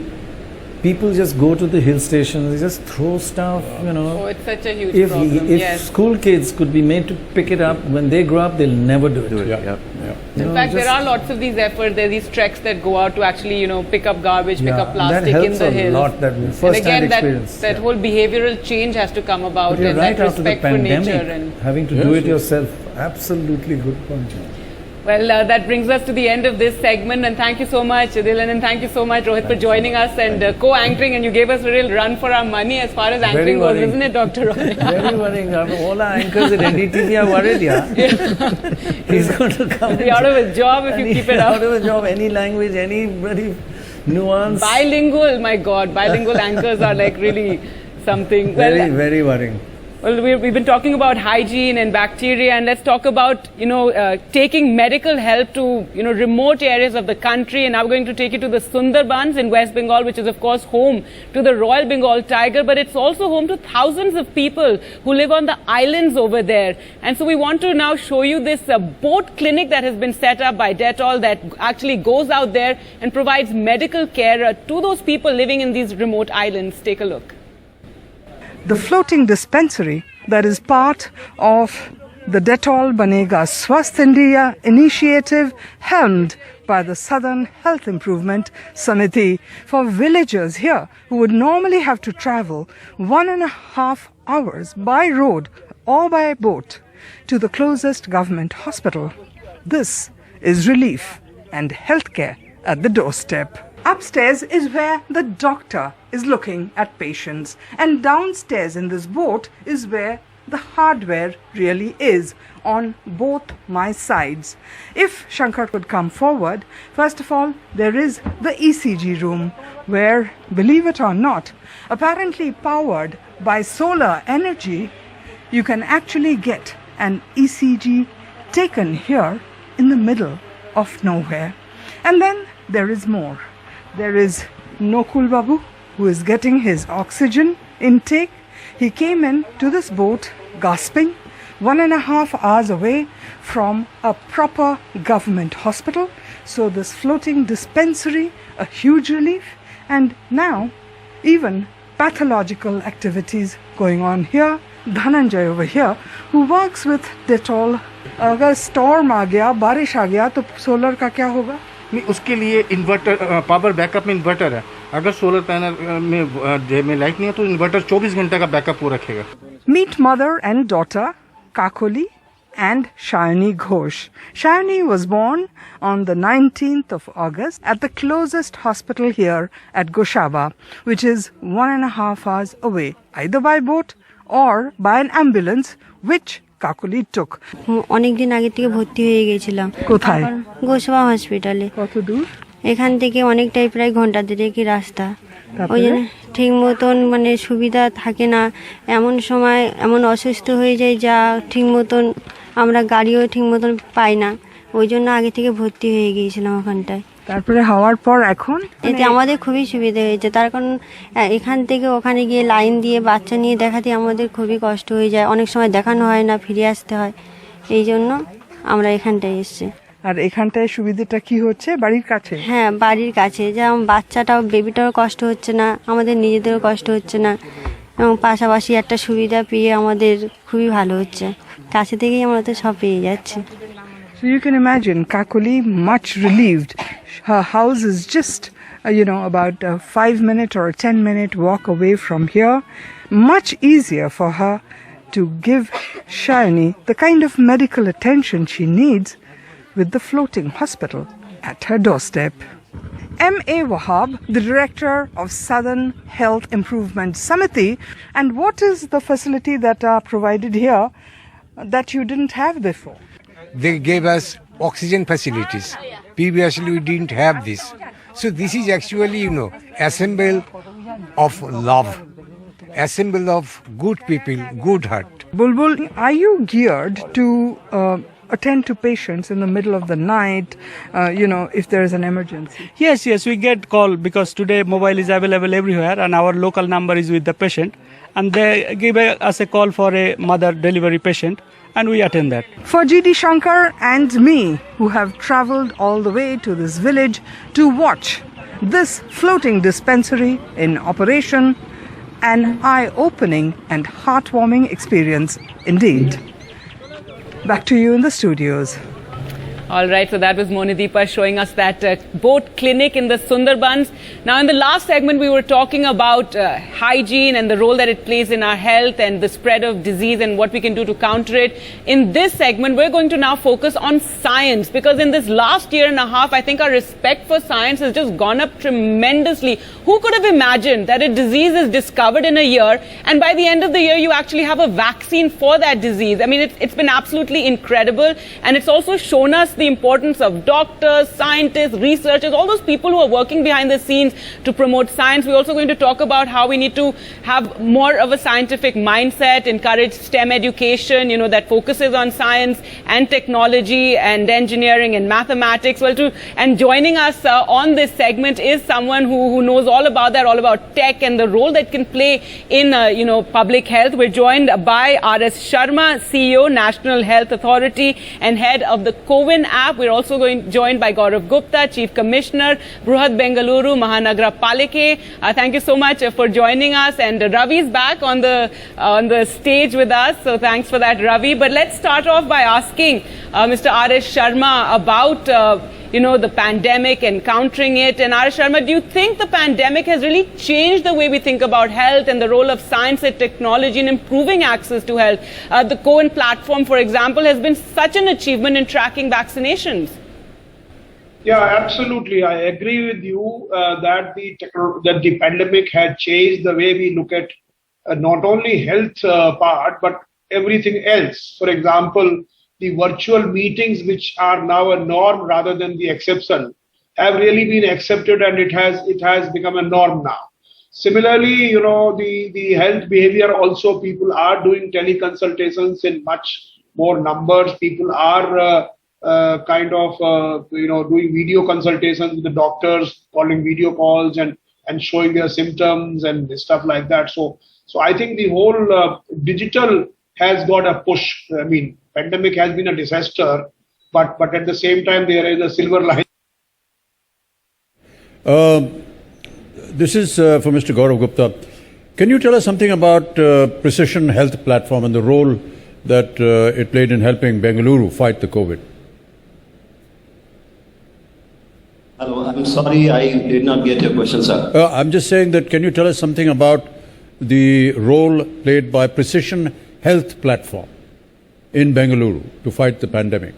people just go to the hill stations, they just throw stuff, Oh, it's such a huge problem. If school kids could be made to pick it up, when they grow up, they'll never do it. In fact, there are lots of these efforts. There are these treks that go out to actually, pick up garbage, pick up plastic in the hills. Lot, that first-hand experience. That whole behavioral change has to come about, but you're and right that after the respect for pandemic, nature. And having to do it yourself, absolutely good point. Well, that brings us to the end of this segment, and thank you so much, Dhilan, and thank you so much, Rohit, for joining us and co-anchoring, and you gave us a real run for our money as far as anchoring goes, isn't it, Dr. Roy? Very worrying. All our anchors at NDTV are worried, He's going to come. Be out of his job if you keep it up. Out of his job, any language, any bloody nuance. Bilingual, my God, bilingual anchors are like really something. Very, very worrying. Well, we've been talking about hygiene and bacteria, and let's talk about, taking medical help to, remote areas of the country. And now we're going to take you to the Sundarbans in West Bengal, which is, of course, home to the Royal Bengal tiger, but it's also home to thousands of people who live on the islands over there. And so we want to now show you this boat clinic that has been set up by Dettol that actually goes out there and provides medical care to those people living in these remote islands. Take a look. The floating dispensary that is part of the Dettol Banega Swasth India initiative helmed by the Southern Health Improvement Samiti for villagers here who would normally have to travel 1.5 hours by road or by boat to the closest government hospital. This is relief and healthcare at the doorstep. Upstairs is where the doctor is looking at patients, and downstairs in this boat is where the hardware really is on both my sides. If Shankar could come forward, first of all, there is the ECG room where, believe it or not, apparently powered by solar energy, you can actually get an ECG taken here in the middle of nowhere. And then there is more. There is Nokul Babu, who is getting his oxygen intake. He came in to this boat gasping, 1.5 hours away from a proper government hospital. So this floating dispensary, a huge relief. And now even pathological activities going on here. Dhananjay over here, who works with Dettol. अगर storm आ गया, बारिश आ गया, तो solar का क्या होगा? नहीं, उसके लिए इन्वर्टर, पावर बैकअप में इन्वर्टर है. अगर सोलर पैनल में लाइट नहीं है तो इन्वर्टर 24 घंटे का बैकअप वो रखेगा. Meet mother and daughter, Kakoli and Shayani Ghosh. Shayani was born on the 19th of August at the closest hospital here at Goshaba, which is 1.5 hours away, either by boat or by an ambulance, which Kakuli took. অনেক দিন আগে থেকে ভর্তি হয়ে গিয়েছিলাম. কোথায়? গোসবা হসপিটালে. কত দূর? এখান থেকে অনেকটাই, প্রায় ঘন্টা দেড়েক রাস্তা. ওই জন্য ঠিক মতন মানে সুবিধা থাকে না. এমন সময় এমন অসুস্থ হয়ে যায় যা ঠিক মতন আমরা গাড়িও ঠিক মতন পাই না. ওই জন্য আগে থেকে ভর্তি হয়ে গিয়েছিলাম ওখানটায়. তারপরে হওয়ার পর এখন এতে আমাদের খুবই সুবিধা হয়েছে. তার কারণ এখান থেকে ওখানে গিয়ে লাইন দিয়ে বাচ্চা নিয়ে দেখাতে আমাদের খুবই কষ্ট হয়ে যায়. অনেক সময় দেখানো হয় না, ফিরে আসতে হয়. এই জন্য আমরা এখানটায় এসেছি. আর এখানটায় সুবিধাটা কি হচ্ছে? বাড়ির কাছে? হ্যাঁ, বাড়ির কাছে. যেমন বাচ্চাটাও, বেবিটারও কষ্ট হচ্ছে না, আমাদের নিজেদেরও কষ্ট হচ্ছে না, এবং পাশাপাশি একটা সুবিধা পেয়ে আমাদের খুবই ভালো হচ্ছে. কাছে থেকেই আমরা তো সব পেয়ে যাচ্ছি. So you can imagine Kakuli much relieved. Her house is just, about a 5-minute or a 10-minute walk away from here. Much easier for her to give Shayani the kind of medical attention she needs with the floating hospital at her doorstep. M.A. Wahab, the director of Southern Health Improvement Samiti, and what is the facility that are provided here that you didn't have before? They gave us oxygen facilities. Previously we didn't have this. So this is actually, assemble of love, assemble of good people, good heart. Bulbul, are you geared to attend to patients in the middle of the night, if there is an emergency? Yes, we get call because today mobile is available everywhere and our local number is with the patient, and they give us a call for a mother delivery patient, and we attend that. For G.D. Shankar and me, who have travelled all the way to this village to watch this floating dispensary in operation, an eye-opening and heartwarming experience indeed. Back to you in the studios. All right, so that was Monideepa showing us that boat clinic in the Sundarbans. Now, in the last segment, we were talking about hygiene and the role that it plays in our health and the spread of disease and what we can do to counter it. In this segment, we're going to now focus on science, because in this last year and a half, I think our respect for science has just gone up tremendously. Who could have imagined that a disease is discovered in a year, and by the end of the year, you actually have a vaccine for that disease? I mean, it's been absolutely incredible, and it's also shown us the importance of doctors, scientists, researchers, all those people who are working behind the scenes to promote science. We're also going to talk about how we need to have more of a scientific mindset, encourage STEM education, that focuses on science and technology and engineering and mathematics. And joining us on this segment is someone who knows all about that, all about tech and the role that can play in, public health. We're joined by R.S. Sharma, CEO, National Health Authority and head of the CoWIN app. We're also joined by Gaurav Gupta, Chief Commissioner, Bruhat Bengaluru Mahanagar Palike. Thank you so much for joining us. And Ravi's back on the stage with us. So thanks for that, Ravi. But let's start off by asking Mr. R.S. Sharma about the pandemic and countering it. And R.S. Sharma, do you think the pandemic has really changed the way we think about health and the role of science and technology in improving access to health? The CoWIN platform, for example, has been such an achievement in tracking vaccinations. Yeah, absolutely. I agree with you that the pandemic had changed the way we look at not only health part, but everything else. For example, the virtual meetings, which are now a norm rather than the exception, have really been accepted, and it has become a norm now. Similarly, the health behavior also, people are doing teleconsultations in much more numbers. People are kind of doing video consultations with the doctors, calling video calls and showing their symptoms and stuff like that. So I think the whole digital has got a push. I mean, pandemic has been a disaster, but at the same time there is a silver lining. This is for Mr. Gaurav Gupta. Can you tell us something about Precision Health Platform and the role that it played in helping Bengaluru fight the COVID? Hello, I'm sorry, I did not get your question, sir. I'm just saying that can you tell us something about the role played by Precision Health Platform in Bengaluru to fight the pandemic?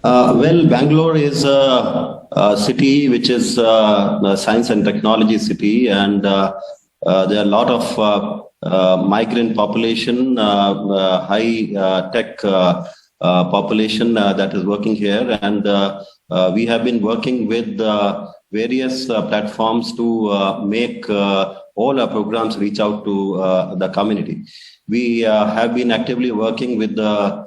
Well, Bangalore is a city which is a science and technology city, and there are a lot of migrant population, high tech population that is working here, and we have been working with various platforms to make all our programs reach out to the community. We have been actively working with the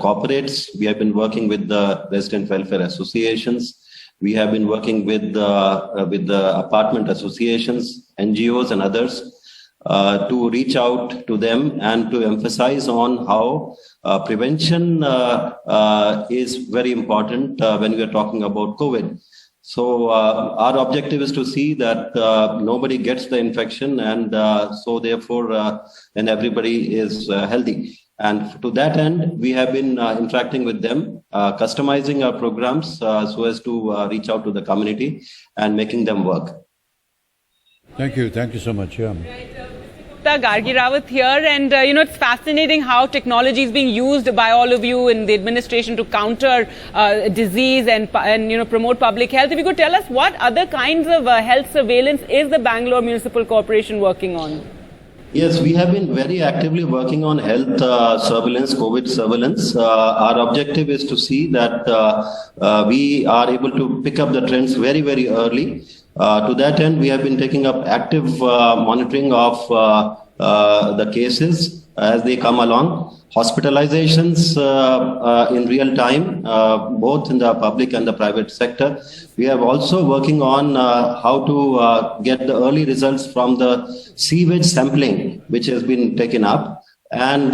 corporates. We have been working with the resident welfare associations. We have been working with the apartment associations, NGOs, and others to reach out to them and to emphasize on how prevention is very important when we are talking about COVID. So our objective is to see that nobody gets the infection, and so therefore and everybody is healthy. And to that end, we have been interacting with them, customizing our programs so as to reach out to the community and making them work. Thank you so much. Yeah. Gargi Rawat here, and it's fascinating how technology is being used by all of you in the administration to counter disease and promote public health. If you could tell us what other kinds of health surveillance is the Bangalore Municipal Corporation working on? Yes, we have been very actively working on health surveillance, COVID surveillance. Our objective is to see that we are able to pick up the trends very, very early. To that end, we have been taking up active monitoring of the cases as they come along. Hospitalizations in real time, both in the public and the private sector. We are also working on how to get the early results from the sewage sampling, which has been taken up. And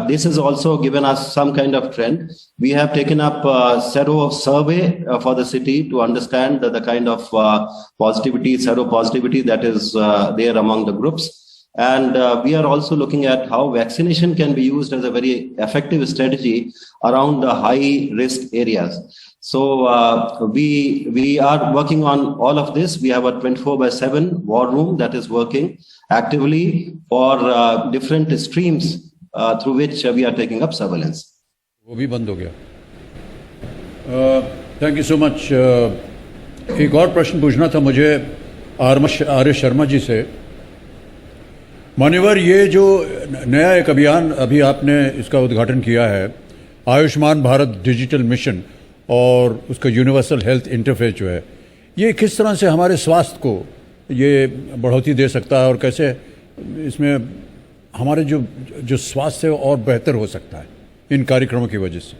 this has also given us some kind of trend. We have taken up a sero survey for the city to understand the kind of seropositivity that is there among the groups. And we are also looking at how vaccination can be used as a very effective strategy around the high risk areas. So we are working on all of this. We have a 24/7 war room that is working actively for different streams through which we are taking up surveillance. वो भी बंद हो गया. Thank you so much. एक और प्रश्न पूछना था मुझे आर्य शर्मा जी से. मान्यवर, ये जो नया एक अभियान अभी आपने इसका उद्घाटन किया है, आयुष्मान भारत डिजिटल मिशन और उसका यूनिवर्सल हेल्थ इंटरफेस जो है, ये किस तरह से हमारे स्वास्थ्य को ये बढ़ोतरी दे सकता है और कैसे इसमें हमारे जो स्वास्थ्य है और बेहतर हो सकता है इन कार्यक्रमों की वजह से?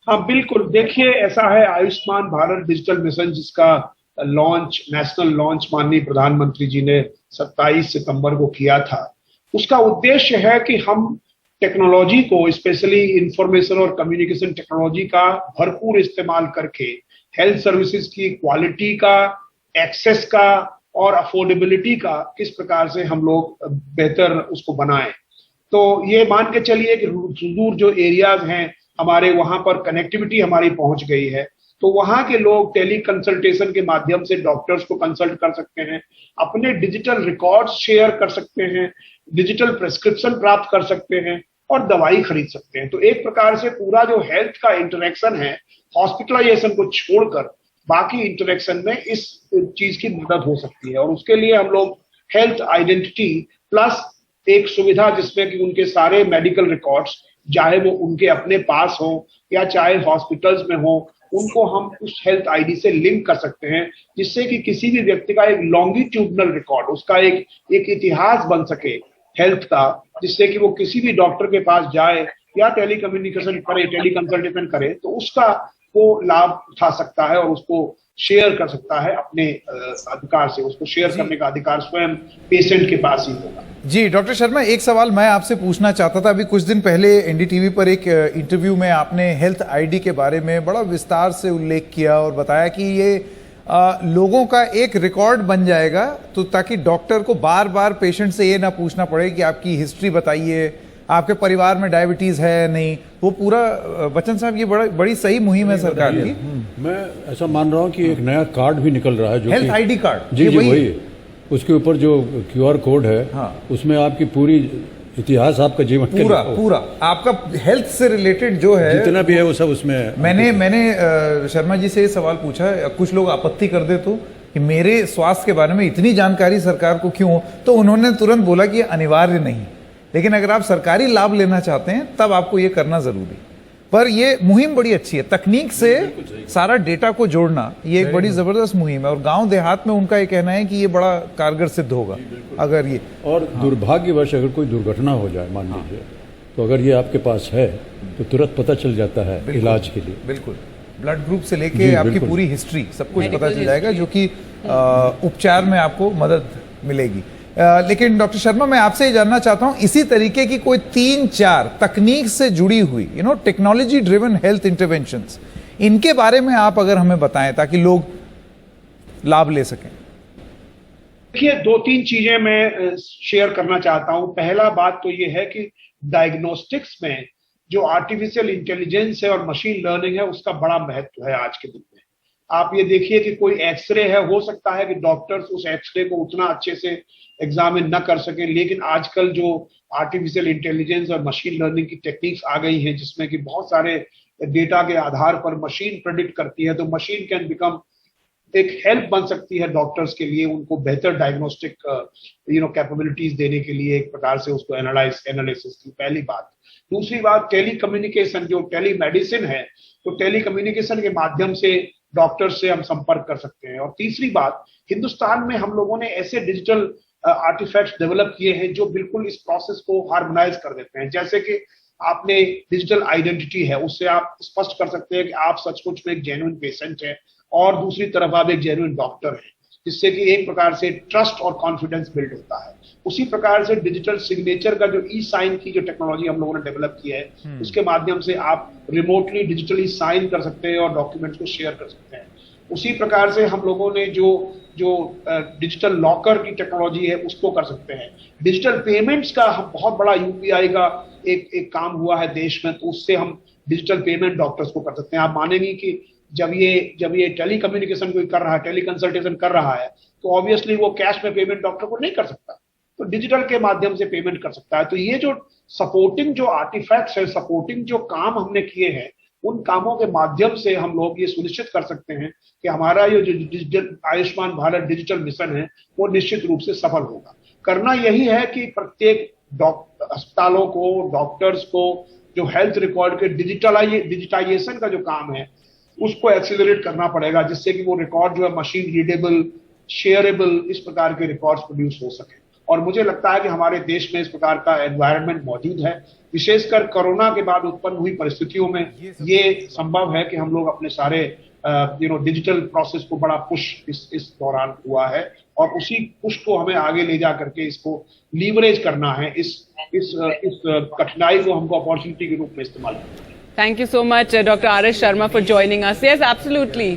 हाँ, बिल्कुल. देखिए, ऐसा है, आयुष्मान भारत डिजिटल मिशन जिसका लॉन्च, नेशनल लॉन्च माननीय प्रधानमंत्री जी ने 27 सितंबर को किया था, उसका उद्देश्य है कि हम टेक्नोलॉजी को, स्पेशली इंफॉर्मेशन और कम्युनिकेशन टेक्नोलॉजी का भरपूर इस्तेमाल करके हेल्थ सर्विसेज की क्वालिटी का, एक्सेस का और अफोर्डेबिलिटी का किस प्रकार से हम लोग बेहतर उसको बनाएं. तो ये मान के चलिए कि सुदूर जो एरियाज हैं हमारे, वहां पर कनेक्टिविटी हमारी पहुंच गई है, तो वहां के लोग टेली कंसल्टेशन के माध्यम से डॉक्टर्स को कंसल्ट कर सकते हैं, अपने डिजिटल रिकॉर्ड्स शेयर कर सकते हैं, डिजिटल प्रेस्क्रिप्शन प्राप्त कर सकते हैं और दवाई खरीद सकते हैं. तो एक प्रकार से पूरा जो हेल्थ का इंटरेक्शन है, हॉस्पिटलाइजेशन को छोड़कर बाकी इंटरेक्शन में इस चीज की मदद हो सकती है. और उसके लिए हम लोग हेल्थ आइडेंटिटी प्लस एक सुविधा जिसमें कि उनके सारे मेडिकल रिकॉर्ड्स, चाहे वो उनके अपने पास हो या चाहे हॉस्पिटल्स में हो, उनको हम उस हेल्थ आईडी से लिंक कर सकते हैं, जिससे कि किसी भी व्यक्ति का एक लॉन्गिट्यूडनल रिकॉर्ड, उसका एक इतिहास बन सके हेल्थ का, जिससे कि वो किसी भी डॉक्टर के पास जाए या टेलीकम्युनिकेशन करे, टेलीकंसल्टेशन करे, तो उसका वो लाभ उठा सकता है और उसको शेयर कर सकता है अपने अधिकार से। उसको शेयर करने का अधिकार स्वयं पेशेंट के पास ही होगा। जी डॉक्टर शर्मा, एक सवाल मैं आपसे पूछना चाहता था। अभी कुछ दिन पहले एनडीटीवी पर एक इंटरव्यू में आपने हेल्थ आईडी के बारे में बड़ा विस्तार से उल्लेख किया और बताया कि ये लोगों का एक रिकॉर्ड बन जाएगा, तो ताकि डॉक्टर को बार बार पेशेंट से ये ना पूछना पड़े कि आपकी हिस्ट्री बताइए, आपके परिवार में डायबिटीज है नहीं। वो पूरा बच्चन साहब, ये बड़ी सही मुहिम है सरकार की। मैं ऐसा मान रहा हूँ कि एक नया कार्ड भी निकल रहा है जो हेल्थ आईडी कार्ड। जी जी वही, उसके ऊपर जो QR कोड है, हाँ, उसमें आपकी पूरी इतिहास, आपका जीवन पूरा आपका हेल्थ से रिलेटेड जो है जितना भी है वो सब उसमें है। मैंने शर्मा जी से ये सवाल पूछा, कुछ लोग आपत्ति कर दे तो कि मेरे स्वास्थ्य के बारे में इतनी जानकारी सरकार को क्यों, तो उन्होंने तुरंत बोला कि अनिवार्य नहीं, लेकिन अगर आप सरकारी लाभ लेना चाहते हैं तब आपको ये करना जरूरी। पर ये मुहिम बड़ी अच्छी है, तकनीक से सारा डेटा को जोड़ना, ये एक बड़ी जबरदस्त मुहिम है और गांव देहात में उनका ये कहना है कि ये बड़ा कारगर सिद्ध होगा अगर ये। और दुर्भाग्यवश अगर कोई दुर्घटना हो जाए मान लीजिए, तो अगर ये आपके पास है तो तुरंत पता चल जाता है इलाज के लिए। बिल्कुल, ब्लड ग्रुप से लेके आपकी पूरी हिस्ट्री सब कुछ पता चल जाएगा, जो कि उपचार में आपको मदद मिलेगी। लेकिन डॉक्टर शर्मा, मैं आपसे ये जानना चाहता हूं, इसी तरीके की कोई 3-4 तकनीक से जुड़ी हुई टेक्नोलॉजी ड्रिवन हेल्थ इंटरवेंशंस, इनके बारे में आप अगर हमें बताएं ताकि लोग लाभ ले सकें। देखिए, 2-3 चीजें मैं शेयर करना चाहता हूं। पहला बात तो ये है कि डायग्नोस्टिक्स में जो आर्टिफिशियल इंटेलिजेंस है और मशीन लर्निंग है, उसका बड़ा महत्व है आज के दिन में। आप ये देखिए कि कोई एक्सरे है, हो सकता है कि डॉक्टर्स उस एक्सरे को उतना अच्छे से एग्जामिन न कर सके, लेकिन आजकल जो आर्टिफिशियल इंटेलिजेंस और मशीन लर्निंग की टेक्निक्स आ गई हैं, जिसमें कि बहुत सारे डेटा के आधार पर मशीन प्रेडिक्ट करती है, तो मशीन कैन बिकम एक हेल्प बन सकती है डॉक्टर्स के लिए, उनको बेहतर डायग्नोस्टिक कैपेबिलिटीज देने के लिए, एक प्रकार से उसको एनालिसिस की। पहली बात। दूसरी बात, टेलीकम्युनिकेशन, जो टेलीमेडिसिन है, तो टेलीकम्युनिकेशन के माध्यम से डॉक्टर से हम संपर्क कर सकते हैं। और तीसरी बात, हिंदुस्तान में हम लोगों ने ऐसे डिजिटल आर्टिफैक्ट्स डेवलप किए हैं जो बिल्कुल इस प्रोसेस को हार्मोनाइज कर देते हैं। जैसे कि आपने डिजिटल आइडेंटिटी है, उससे आप स्पष्ट कर सकते हैं कि आप सचमुच में एक जेन्युइन पेशेंट हैं और दूसरी तरफ आप एक जेन्युइन डॉक्टर हैं, जिससे कि एक प्रकार से ट्रस्ट और कॉन्फिडेंस बिल्ड होता है। उसी प्रकार से डिजिटल सिग्नेचर का जो ई साइन की जो टेक्नोलॉजी हम लोगों ने डेवलप की है, उसके माध्यम से आप रिमोटली डिजिटली साइन कर सकते हैं और डॉक्यूमेंट्स को शेयर कर सकते हैं। उसी प्रकार से हम लोगों ने जो डिजिटल लॉकर की टेक्नोलॉजी है, उसको कर सकते हैं। डिजिटल पेमेंट्स का बहुत बड़ा UPI का एक काम हुआ है देश में, तो उससे हम डिजिटल पेमेंट डॉक्टर्स को कर सकते हैं। आप मानेंगे कि जब ये टेलीकम्युनिकेशन कोई कर रहा है, टेलीकंसल्टेशन कर रहा है, तो ऑब्वियसली वो कैश में पेमेंट डॉक्टर को नहीं कर सकता, तो डिजिटल के माध्यम से पेमेंट कर सकता है। तो ये जो सपोर्टिंग जो आर्टिफैक्ट्स है, सपोर्टिंग जो काम हमने किए हैं, उन कामों के माध्यम से हम लोग ये सुनिश्चित कर सकते हैं कि हमारा ये जो digital Ayushman Bharat digital mission है, वो निश्चित रूप से सफल होगा। करना यही है कि प्रत्येक अस्पतालों को, डॉक्टर्स को जो हेल्थ रिकॉर्ड के डिजिटाइजेशन का जो काम है, उसको एक्सीलरेट करना पड़ेगा, जिससे कि वो रिकॉर्ड जो है मशीन रीडेबल, शेयरेबल, इस प्रकार के रिकॉर्ड्स प्रोड्यूस हो सके। और मुझे लगता है कि हमारे देश में इस प्रकार का एनवायरनमेंट मौजूद है। विशेषकर कोरोना के बाद उत्पन्न हुई परिस्थितियों में ये संभव है कि हम लोग अपने सारे डिजिटल प्रोसेस को बड़ा पुश इस दौरान हुआ है, और उसी पुश को हमें आगे ले जा करके इसको लीवरेज करना है, इस कठिनाई को हमको अपॉर्चुनिटी के रूप में इस्तेमाल करना है। Thank you so much, Dr. R.S. Sharma, for joining us. Yes, absolutely.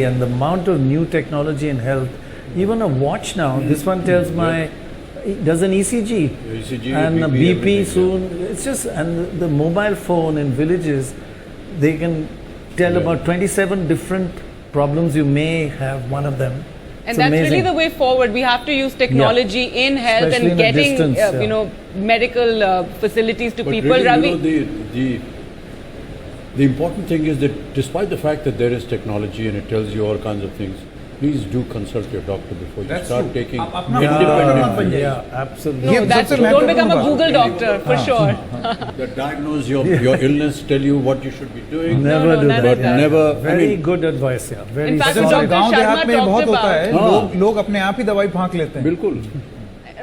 And the amount of new technology in health, even a watch now, this one tells does an ECG and a BP soon. It's just, and the mobile phone in villages, they can tell about 27 different problems you may have, one of them. And that's amazing. Really the way forward. We have to use technology in health, especially and getting medical facilities to people. Really, Ravi, the important thing is that despite the fact that there is technology and it tells you all kinds of things, please do consult your doctor before you start taking independent. Yeah, absolutely. No, don't become a Google doctor for sure. That diagnose your illness, tell you what you should be doing. Never do that. Never. Very good advice. Yeah. Very. In fact, Dr. गांव देहात में बहुत होता है, हाँ। लोग अपने आप ही दवाई फांक लेते हैं। बिल्कुल।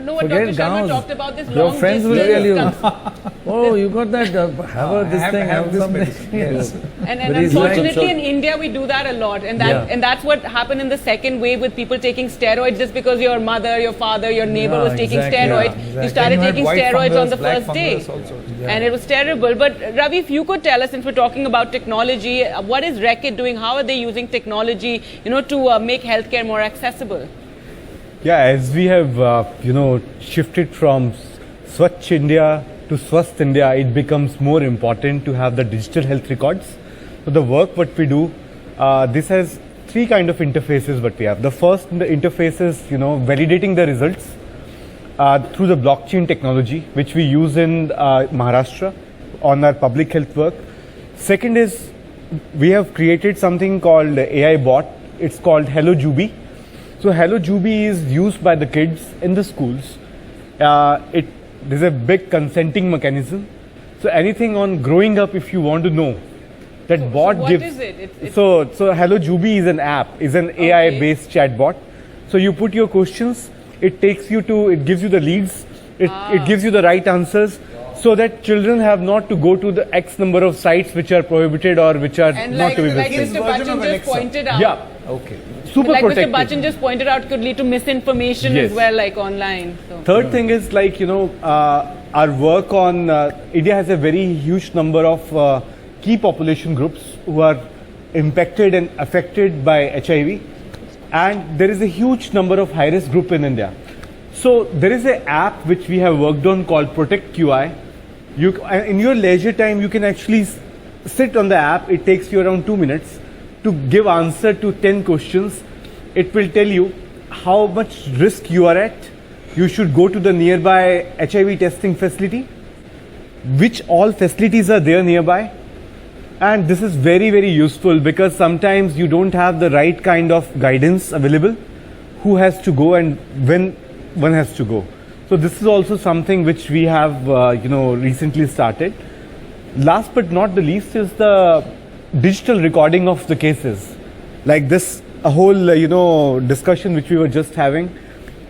No, what Forget Dr. Sharma gowns. talked about this Your long friends will distance. tell you, oh, you got that, have a this thing, have something. Yes. And But he's like- unfortunately in India we do that a lot, and that's what happened in the second wave with people taking steroids just because your mother, your father, your neighbor was taking steroids. You started taking steroids on the first day, and it was terrible. But Ravi, if you could tell us, since we're talking about technology, what is Reckitt doing? How are they using technology, to make healthcare more accessible? Yeah, as we have, shifted from Swachh India to Swasth India, it becomes more important to have the digital health records. So the work what we do, this has three kind of interfaces what we have. The first interface is, validating the results through the blockchain technology, which we use in Maharashtra on our public health work. Second is, we have created something called AI bot. It's called Hello Jubi. So Hello Jubi is used by the kids in the schools. There's a big consenting mechanism. So anything on growing up, if you want to know, that bot what gives. is it? So Hello Jubi is an app, is an AI-based chatbot. So you put your questions, it gives you the leads, it gives you the right answers, so that children have not to go to the X number of sites which are prohibited or which are And not to be like visited. Mr. Bachchan just pointed out. Yeah. Okay. Super like protected. Mr. Bachchan just pointed out, could lead to misinformation Yes. as well, like online. So. Third thing is our work on India has a very huge number of key population groups who are impacted and affected by HIV, and there is a huge number of high-risk group in India. So there is an app which we have worked on called Protect QI. In your leisure time, you can actually sit on the app. It takes you around 2 minutes to give answer to 10 questions. It will tell you how much risk you are at. You should go to the nearby HIV testing facility, which all facilities are there nearby. And this is very, very useful because sometimes you don't have the right kind of guidance available, who has to go and when one has to go. So this is also something which we have, recently started. Last but not the least is the digital recording of the cases. Like this, a whole, discussion which we were just having.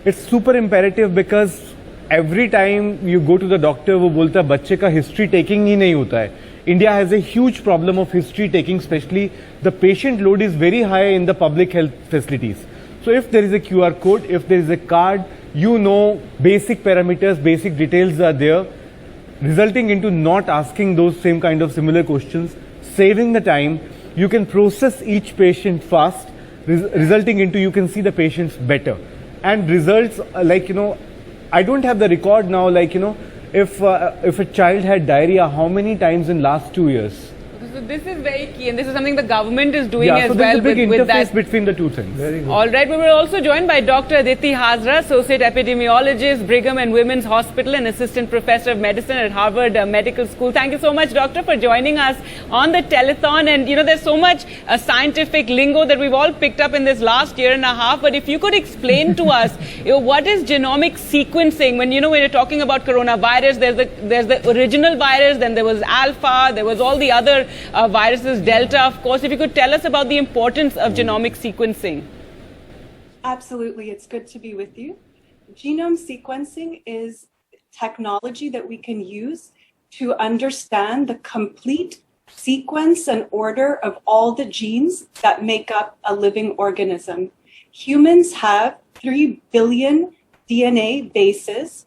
It's super imperative because every time you go to the doctor, वो बोलता है बच्चे का history taking ही नहीं होता है. India has a huge problem of history taking, especially the patient load is very high in the public health facilities. So if there is a QR code, if there is a card, basic parameters, basic details are there, resulting into not asking those same kind of similar questions, saving the time. You can process each patient fast, resulting into you can see the patients better. And results I don't have the record now, if a child had diarrhea, how many times in last 2 years? So this is very key, and this is something the government is doing Yeah, as so there's well a big with interface that. between the two things. Very good. All right, we were also joined by Dr. Aditi Hazra, Associate Epidemiologist, Brigham and Women's Hospital and Assistant Professor of Medicine at Harvard Medical School. Thank you so much, Doctor, for joining us on the telethon. And there's so much scientific lingo that we've all picked up in this last year and a half. But if you could explain to us, what is genomic sequencing? When when you're talking about coronavirus, there's the original virus, then there was alpha, there was all the other viruses, Delta, of course. If you could tell us about the importance of genomic sequencing. Absolutely. It's good to be with you. Genome sequencing is technology that we can use to understand the complete sequence and order of all the genes that make up a living organism. Humans have 3 billion DNA bases.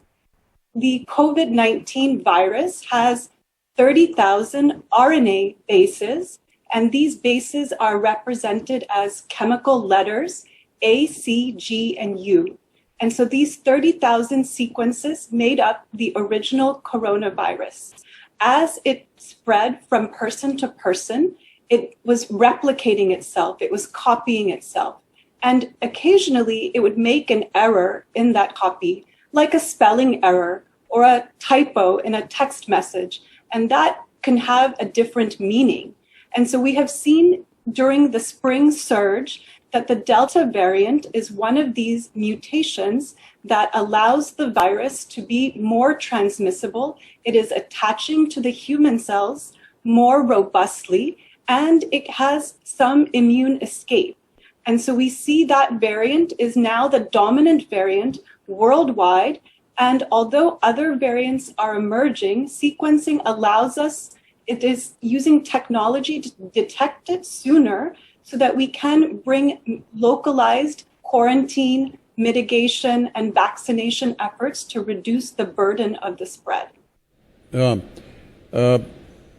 The COVID-19 virus has 30,000 RNA bases, and these bases are represented as chemical letters A, C, G, and U. And so these 30,000 sequences made up the original coronavirus. As it spread from person to person, it was replicating itself, it was copying itself. And occasionally it would make an error in that copy, like a spelling error or a typo in a text message. And that can have a different meaning. And so we have seen during the spring surge that the Delta variant is one of these mutations that allows the virus to be more transmissible. It is attaching to the human cells more robustly, and it has some immune escape. And so we see that variant is now the dominant variant worldwide, And although other variants are emerging, sequencing allows us, it is using technology to detect it sooner so that we can bring localized quarantine, mitigation, and vaccination efforts to reduce the burden of the spread.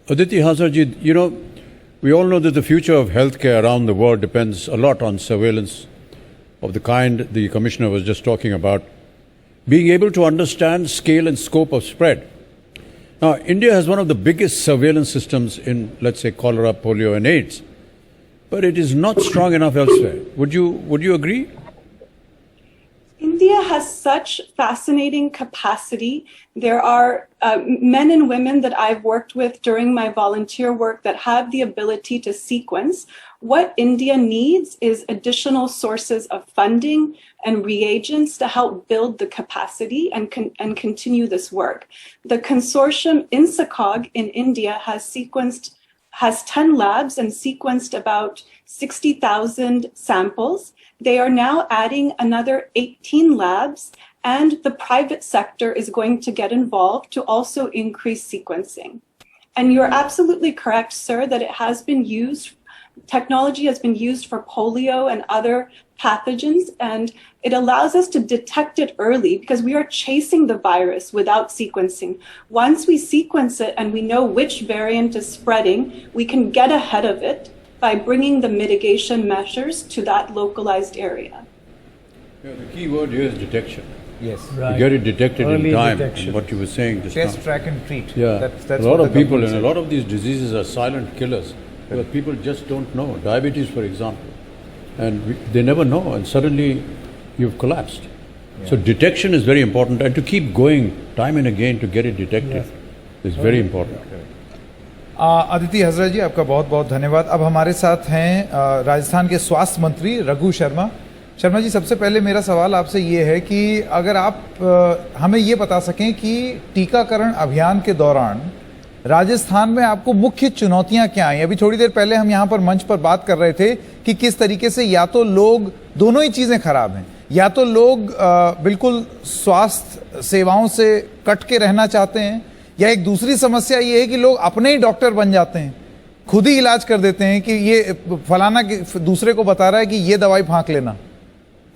Aditi Hazarji, you know, we all know that the future of healthcare around the world depends a lot on surveillance of the kind the Commissioner was just talking about. Being able to understand scale and scope of spread. Now, India has one of the biggest surveillance systems in, let's say, cholera, polio, and AIDS, but it is not strong enough elsewhere. Would you agree? India has such fascinating capacity. There are men and women that I've worked with during my volunteer work that have the ability to sequence. What India needs is additional sources of funding and reagents to help build the capacity and continue this work. The consortium INSACOG in India has 10 labs and sequenced about 60,000 samples. They are now adding another 18 labs, and the private sector is going to get involved to also increase sequencing. And you're absolutely correct, sir, that it has been used, technology has been used for polio and other pathogens, and it allows us to detect it early because we are chasing the virus without sequencing. Once we sequence it and we know which variant is spreading, we can get ahead of it by bringing the mitigation measures to that localized area. Yeah, the key word here is detection. Yes. Right. You get it detected Early in time, detection. what you were saying just Test, now. track and treat. Yeah, That's a lot what of the people, government and a said. lot of these diseases are silent killers, because people just don't know. Diabetes, for example, and they never know, and suddenly you've collapsed. Yeah. So detection is very important, and to keep going time and again to get it detected is very important. Aditi Hazra जी, आपका बहुत बहुत धन्यवाद। अब हमारे साथ हैं राजस्थान के स्वास्थ्य मंत्री रघु शर्मा। शर्मा जी, सबसे पहले मेरा सवाल आपसे ये है कि अगर आप हमें ये बता सकें कि टीकाकरण अभियान के दौरान राजस्थान में आपको मुख्य चुनौतियां क्या आई? अभी थोड़ी देर पहले हम यहाँ पर मंच पर बात कर रहे थे कि किस तरीके से या तो लोग, दोनों ही चीज़ें खराब हैं, या तो लोग बिल्कुल स्वास्थ्य सेवाओं से कट के रहना चाहते हैं, या एक दूसरी समस्या ये है कि लोग अपने ही डॉक्टर बन जाते हैं, खुद ही इलाज कर देते हैं कि ये फलाना दूसरे को बता रहा है कि ये दवाई फांक लेना,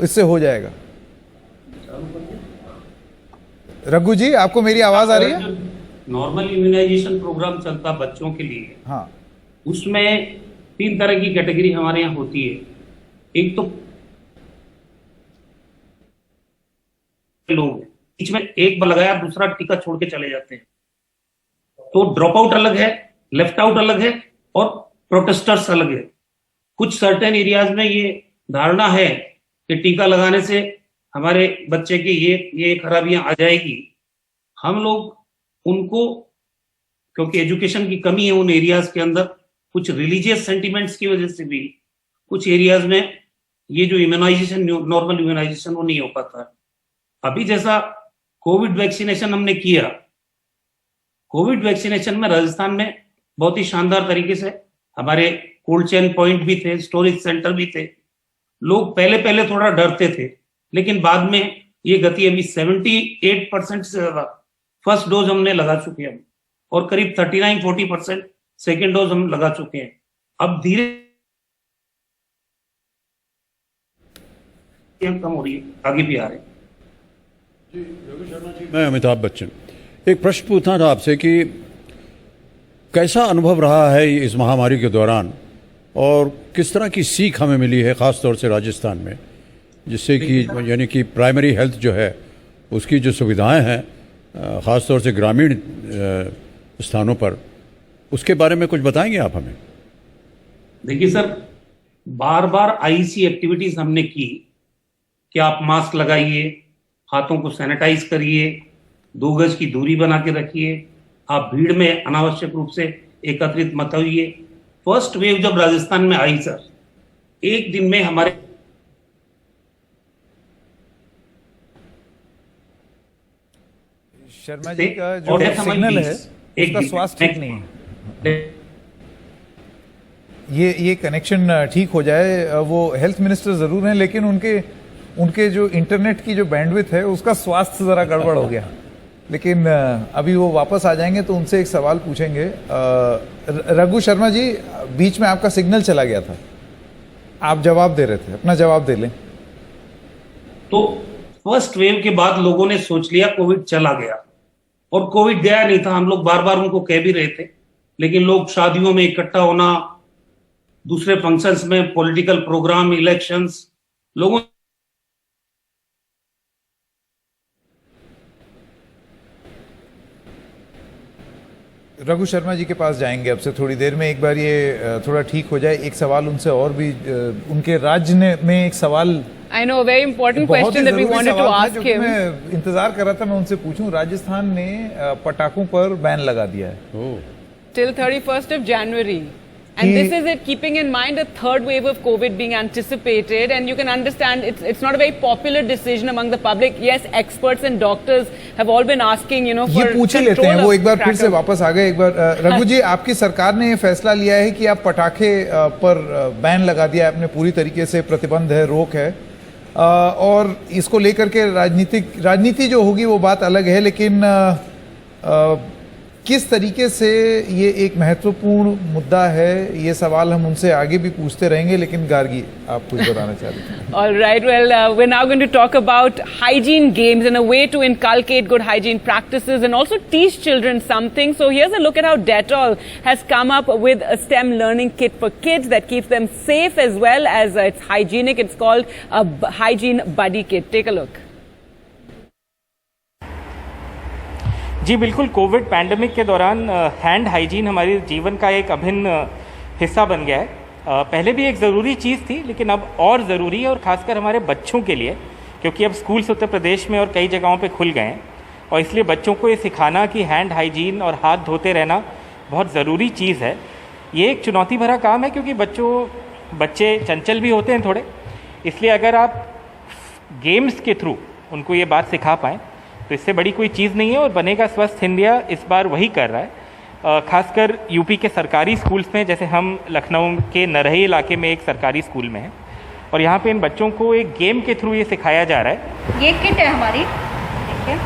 इससे हो जाएगा। रघु जी, आपको मेरी आवाज आ रही है? नॉर्मल इम्यूनाइजेशन प्रोग्राम चलता बच्चों के लिए, हाँ, उसमें 3 तरह की कैटेगरी हमारे यहाँ होती है। एक तो लोग बीच में एक बार लगाया, दूसरा टीका छोड़ के चले जाते हैं, तो ड्रॉप आउट अलग है, लेफ्ट आउट अलग है, और प्रोटेस्टर्स अलग है। कुछ सर्टेन एरियाज में ये धारणा है कि टीका लगाने से हमारे बच्चे की ये खराबियां आ जाएगी। हम लोग उनको, क्योंकि एजुकेशन की कमी है उन एरियाज के अंदर, कुछ रिलीजियस सेंटिमेंट्स की वजह से भी कुछ एरियाज में ये जो इम्यूनाइजेशन, नॉर्मल इम्यूनाइजेशन, वो नहीं हो पाता। अभी जैसा कोविड वैक्सीनेशन हमने किया, कोविड वैक्सीनेशन में राजस्थान में बहुत ही शानदार तरीके से हमारे कोल्ड चेन पॉइंट भी थे, स्टोरेज सेंटर भी थे। लोग पहले थोड़ा डरते थे, लेकिन बाद में ये गति अभी 78% से ज्यादा फर्स्ट डोज हमने लगा चुके हैं, और करीब 39-40% सेकेंड डोज हम लगा चुके हैं। अब धीरे कम हो रही है, आगे भी आ रहे हैं। मैं अमिताभ बच्चन, एक प्रश्न पूछना था आपसे कि कैसा अनुभव रहा है इस महामारी के दौरान, और किस तरह की सीख हमें मिली है खास तौर से राजस्थान में, जिससे कि यानी कि प्राइमरी हेल्थ जो है उसकी जो सुविधाएं हैं खास तौर से ग्रामीण स्थानों पर, उसके बारे में कुछ बताएंगे आप हमें? देखिए सर, बार बार आईसी एक्टिविटीज हमने की कि आप मास्क लगाइए, हाथों को सैनिटाइज करिए, 2 गज की दूरी बना के रखिए, आप भीड़ में अनावश्यक रूप से एकत्रित मत होइए। फर्स्ट वेव जब राजस्थान में आई सर, एक दिन में हमारे शर्मा जी का जो सिग्नल है उसका स्वास्थ्य ठीक नहीं है। ये कनेक्शन ठीक हो जाए। वो हेल्थ मिनिस्टर जरूर हैं, लेकिन उनके उनके जो इंटरनेट की जो बैंडविड्थ है उसका स्वास्थ्य जरा गड़बड़ हो गया, लेकिन अभी वो वापस आ जाएंगे तो उनसे एक सवाल पूछेंगे। रघु शर्मा जी, बीच में आपका सिग्नल चला गया था, आप जवाब दे रहे थे, अपना जवाब दे लें। तो फर्स्ट वेव के बाद लोगों ने सोच लिया कोविड चला गया, और कोविड गया नहीं था। हम लोग बार बार उनको कह भी रहे थे, लेकिन लोग शादियों में इकट्ठा होना, दूसरे फंक्शंस में, पॉलिटिकल प्रोग्राम, इलेक्शंस, लोगों रघु शर्मा जी के पास जाएंगे अब से थोड़ी देर में। एक बार ये थोड़ा ठीक हो जाए, एक सवाल उनसे और भी, उनके राज्य में एक सवाल, I know, very important question that we wanted to ask him. मैं इंतजार कर रहा था, मैं उनसे पूछूं। राजस्थान ने पटाखों पर बैन लगा दिया है till 31st of January. And this is it, keeping in mind a third wave of COVID being anticipated, and you can understand it's not a very popular decision among the public. Yes, experts and doctors have all been asking, you know, for ये पूछ ही लेते हैं। वो एक बार फिर से वापस आ गए। एक बार रघु जी, आपकी सरकार ने ये फैसला लिया है कि आप पटाखे पर बैन लगा दिया है, अपने पूरी तरीके से प्रतिबंध है, रोक है, और इसको लेकर के राजनीति जो होगी वो बात अलग है, लेकिन किस तरीके से ये एक महत्वपूर्ण मुद्दा है, ये सवाल हम उनसे आगे भी पूछते रहेंगे, लेकिन गार्गी आप कुछ बताना चाह रहे थे। All right, well, we're now going to talk about hygiene games and a way to inculcate good hygiene practices and also teach children something. So here's a look at how Dettol has come up with a STEM learning kit for kids that keeps them safe as well as it's hygienic. It's called a Hygiene Buddy Kit. Take a look. जी बिल्कुल, Covid pandemic के दौरान hand hygiene हमारे जीवन का एक अभिन्न हिस्सा बन गया है। पहले भी एक ज़रूरी चीज़ थी, लेकिन अब और ज़रूरी है, और ख़ासकर हमारे बच्चों के लिए, क्योंकि अब स्कूल्स उत्तर प्रदेश में और कई जगहों पे खुल गए हैं, और इसलिए बच्चों को ये सिखाना कि हैंड हाइजीन और हाथ धोते रहना बहुत ज़रूरी चीज़ है। ये एक चुनौती भरा काम है, क्योंकि बच्चे चंचल भी होते हैं थोड़े, इसलिए अगर आप गेम्स के थ्रू उनको ये बात सिखा पाएँ तो इससे बड़ी कोई चीज़ नहीं है। और बनेगा स्वस्थ इंडिया इस बार वही कर रहा है, खासकर यूपी के सरकारी स्कूल्स में, जैसे हम लखनऊ के नरही इलाके में एक सरकारी स्कूल में हैं, और यहाँ पे इन बच्चों को एक गेम के थ्रू ये सिखाया जा रहा है। ये किट है हमारी, ठीक है।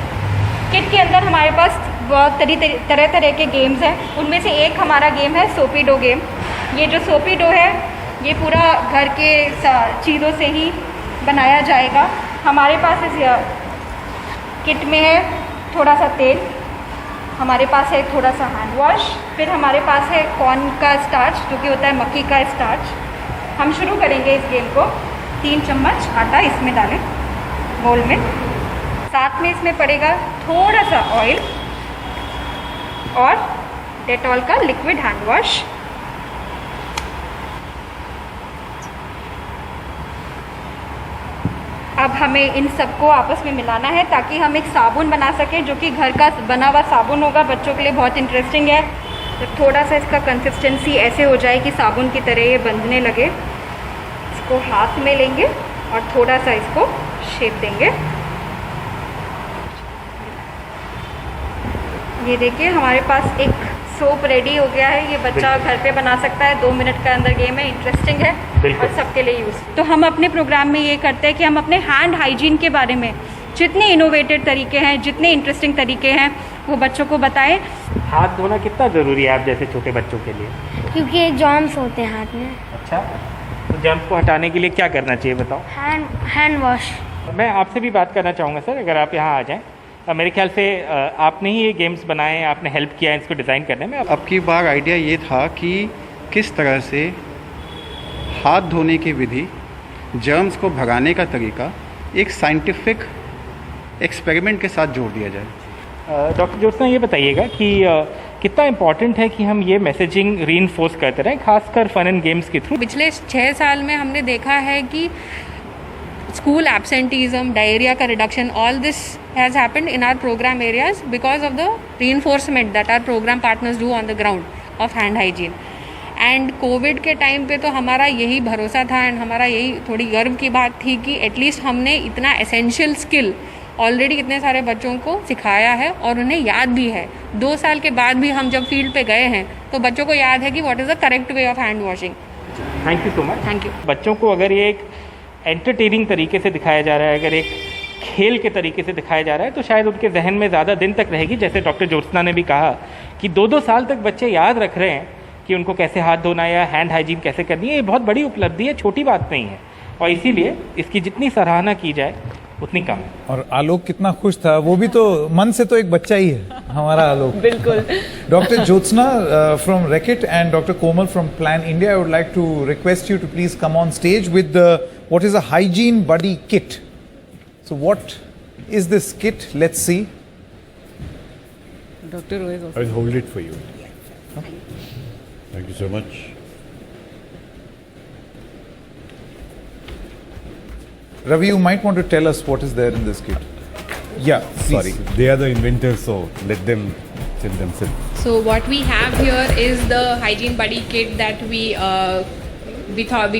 किट के अंदर हमारे पास बहुत तरह तरह के गेम्स हैं। उनमें से एक हमारा गेम है सोपी डो गेम। ये जो सोपी डो है, ये पूरा घर के चीज़ों से ही बनाया जाएगा। हमारे पास इस किट में है थोड़ा सा तेल, हमारे पास है थोड़ा सा हैंड वॉश, फिर हमारे पास है कॉर्न का स्टार्च, जो कि होता है मक्की का स्टार्च। हम शुरू करेंगे इस गेम को। 3 चम्मच आटा इसमें डालें बोल में, साथ में इसमें पड़ेगा थोड़ा सा ऑयल और डेटॉल का लिक्विड हैंड वॉश। अब हमें इन सबको आपस में मिलाना है ताकि हम एक साबुन बना सकें, जो कि घर का बना हुआ साबुन होगा। बच्चों के लिए बहुत इंटरेस्टिंग है। तो थोड़ा सा इसका कंसिस्टेंसी ऐसे हो जाए कि साबुन की तरह ये बंधने लगे। इसको हाथ में लेंगे और थोड़ा सा इसको शेप देंगे। ये देखिए, हमारे पास एक सोप रेडी हो गया है। ये बच्चा घर पे बना सकता है, 2 मिनट का अंदर गेम है, इंटरेस्टिंग है और सबके लिए यूज। तो हम अपने प्रोग्राम में ये करते हैं कि हम अपने हैंड हाइजीन के बारे में जितने इनोवेटिव तरीके हैं, जितने इंटरेस्टिंग तरीके हैं, वो बच्चों को बताएं। हाथ धोना कितना ज़रूरी है आप जैसे छोटे बच्चों के लिए? क्योंकि जर्म्स होते हैं हाथ में। अच्छा, तो जर्म्स को हटाने के लिए क्या करना चाहिए बताओ? Hand wash. मैं आपसे भी बात करना चाहूँगा सर, अगर आप यहाँ आ जाएँ। मेरे ख्याल से आपने ही ये गेम्स बनाए, आपने हेल्प किया इसको डिज़ाइन करने में। अब की बार आइडिया ये था कि किस तरह से हाथ धोने की विधि, जर्म्स को भगाने का तरीका एक साइंटिफिक एक्सपेरिमेंट के साथ जोड़ दिया जाए। डॉक्टर ज्योत्सना, ये बताइएगा कि कितना इम्पॉर्टेंट है कि हम ये मैसेजिंग रीइंफोर्स करते रहें, खासकर फन एंड गेम्स के थ्रू। पिछले 6 साल में हमने देखा है कि स्कूल एब्सेंटीज़म, डायरिया का reduction, all this has happened in our programme areas because of the reinforcement that our programme partners do on the ground of hand hygiene. And Covid के टाइम पे तो हमारा यही भरोसा था एंड हमारा यही थोड़ी गर्व की बात थी कि एटलीस्ट हमने इतना एसेंशियल स्किल ऑलरेडी इतने सारे बच्चों को सिखाया है और उन्हें याद भी है। 2 साल के बाद भी हम जब फील्ड पे गए हैं तो बच्चों को याद है कि what is the correct way of hand washing. Thank you so much. Thank you. बच्चों को अगर ये एक एंटरटेनिंग तरीके से दिखाया जा रहा है, अगर एक खेल के तरीके से दिखाया जा रहा है, तो शायद उनके जहन में ज़्यादा दिन तक रहेगी। जैसे डॉक्टर ज्योत्सना ने भी कहा कि 2-2 साल तक बच्चे याद रख रहे हैं कि उनको कैसे हाथ धोना या हैंड हाइजीन कैसे करनी है। ये बहुत बड़ी उपलब्धि है, छोटी बात नहीं है, और इसीलिए इसकी जितनी सराहना की जाए उतनी कम है। और आलोक कितना खुश था, वो भी तो मन से तो एक बच्चा ही है हमारा आलोक। बिल्कुल। Dr. Jyotsna from Reckitt and Dr. Komal from Plan India, I would like to request you to please come on stage with what is a hygiene buddy kit. So what is this kit? Let's see. Dr. Roy is also. I'll hold it for you. Thank you so much. Ravi, you might want to tell us what is there in this kit. Yeah, Please. sorry. They are the inventors, so let them tell themselves. So what we have here is the hygiene buddy kit that we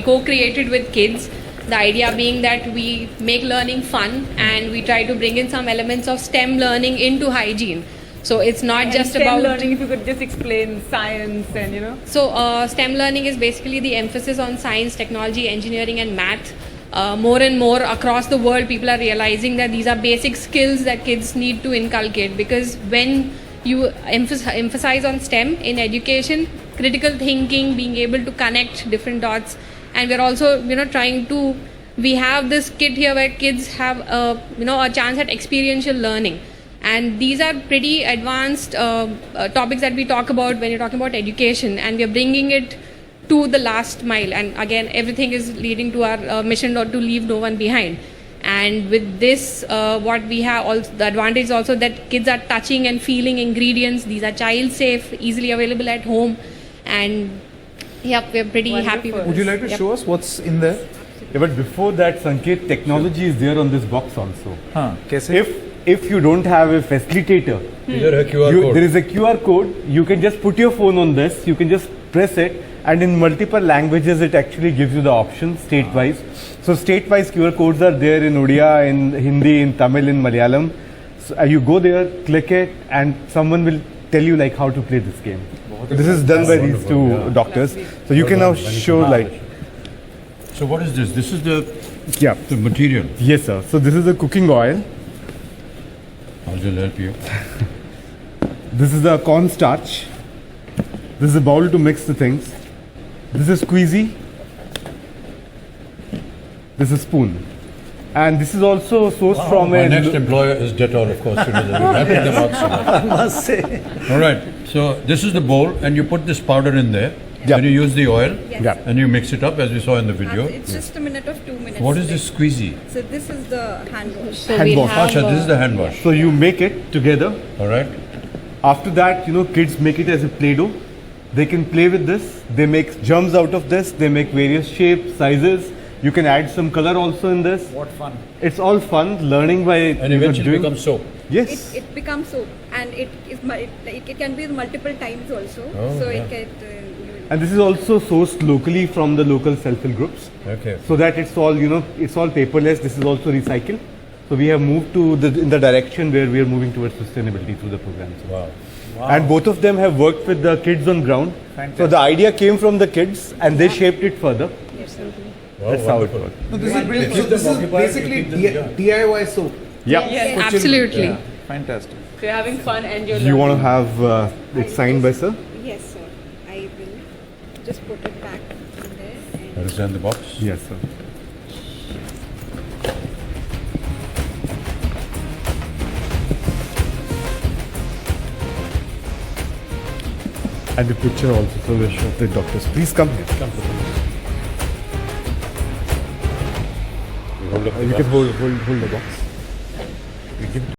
co-created with kids. The idea being that we make learning fun and we try to bring in some elements of STEM learning into hygiene. So it's not And just STEM about learning, if you could just explain science and So STEM learning is basically the emphasis on science, technology, engineering and math. More and more across the world, people are realizing that these are basic skills that kids need to inculcate, because when you emphasize on STEM in education, critical thinking, being able to connect different dots, and we're also trying to, we have this kit here where kids have a chance at experiential learning, and these are pretty advanced topics that we talk about when you're talking about education, and we're bringing it to the last mile. And again, everything is leading to our mission not to leave no one behind. And with this, what we have, also the advantage is also that kids are touching and feeling ingredients. These are child safe, easily available at home, and yep, we're pretty happy with this. Would you like to show us what's in there? Yeah, but before that, Sanket, technology is there on this box also. Kaise? If you don't have a facilitator, There is a QR code. there is a QR code. You can just put your phone on this. You can just press it, and in multiple languages, it actually gives you the options state-wise. So state-wise QR codes are there in Odia, in Hindi, in Tamil, in Malayalam. So you go there, click it, and someone will tell you like how to play this game. This is done by these two doctors. So you can now show like. So what is this? This is the material. Yes, sir. So this is the cooking oil. I will help you. This is the cornstarch. This is a bowl to mix the things. This is squeezy. This is spoon. And this is also sourced from My next employer is Dettol, of course. You know that. I'm happy them out so much. I must say. All right. So this is the bowl, and you put this powder in there. And you use the oil. Yes. And you mix it up as we saw in the video. It's just a minute of 2 minutes. What is this squeezy? So this is the hand wash. hand wash. Acha, this is the hand wash. So you make it together. All right. After that, kids make it as a play-doh. They can play with this. They make germs out of this. They make various shapes, sizes. You can add some color also in this. What fun. It's all fun, learning by And eventually doing. becomes soap. Yes. It becomes soap, and it can be multiple times also. Oh, so yeah. it can. And this is also sourced locally from the local self-help groups. Okay. So that it's all, it's all paperless. This is also recycled. So we have moved to in the direction where we are moving towards sustainability through the programs. Wow. And both of them have worked with the kids on ground. Fantastic. So the idea came from the kids and they shaped it further. Wow, That's how it wonderful. works. No, this is brilliant. So this is basically DIY soap. Yeah. Yes, For absolutely. children. Yeah. Fantastic. So you're having fun and you're You want to learning. have it signed by sir? Yes, sir. I will just put it back in there. That is in the box. Yes, sir. And the picture also, so we'll show the doctors. Please come here. Hold up the You box. can hold the box. You give it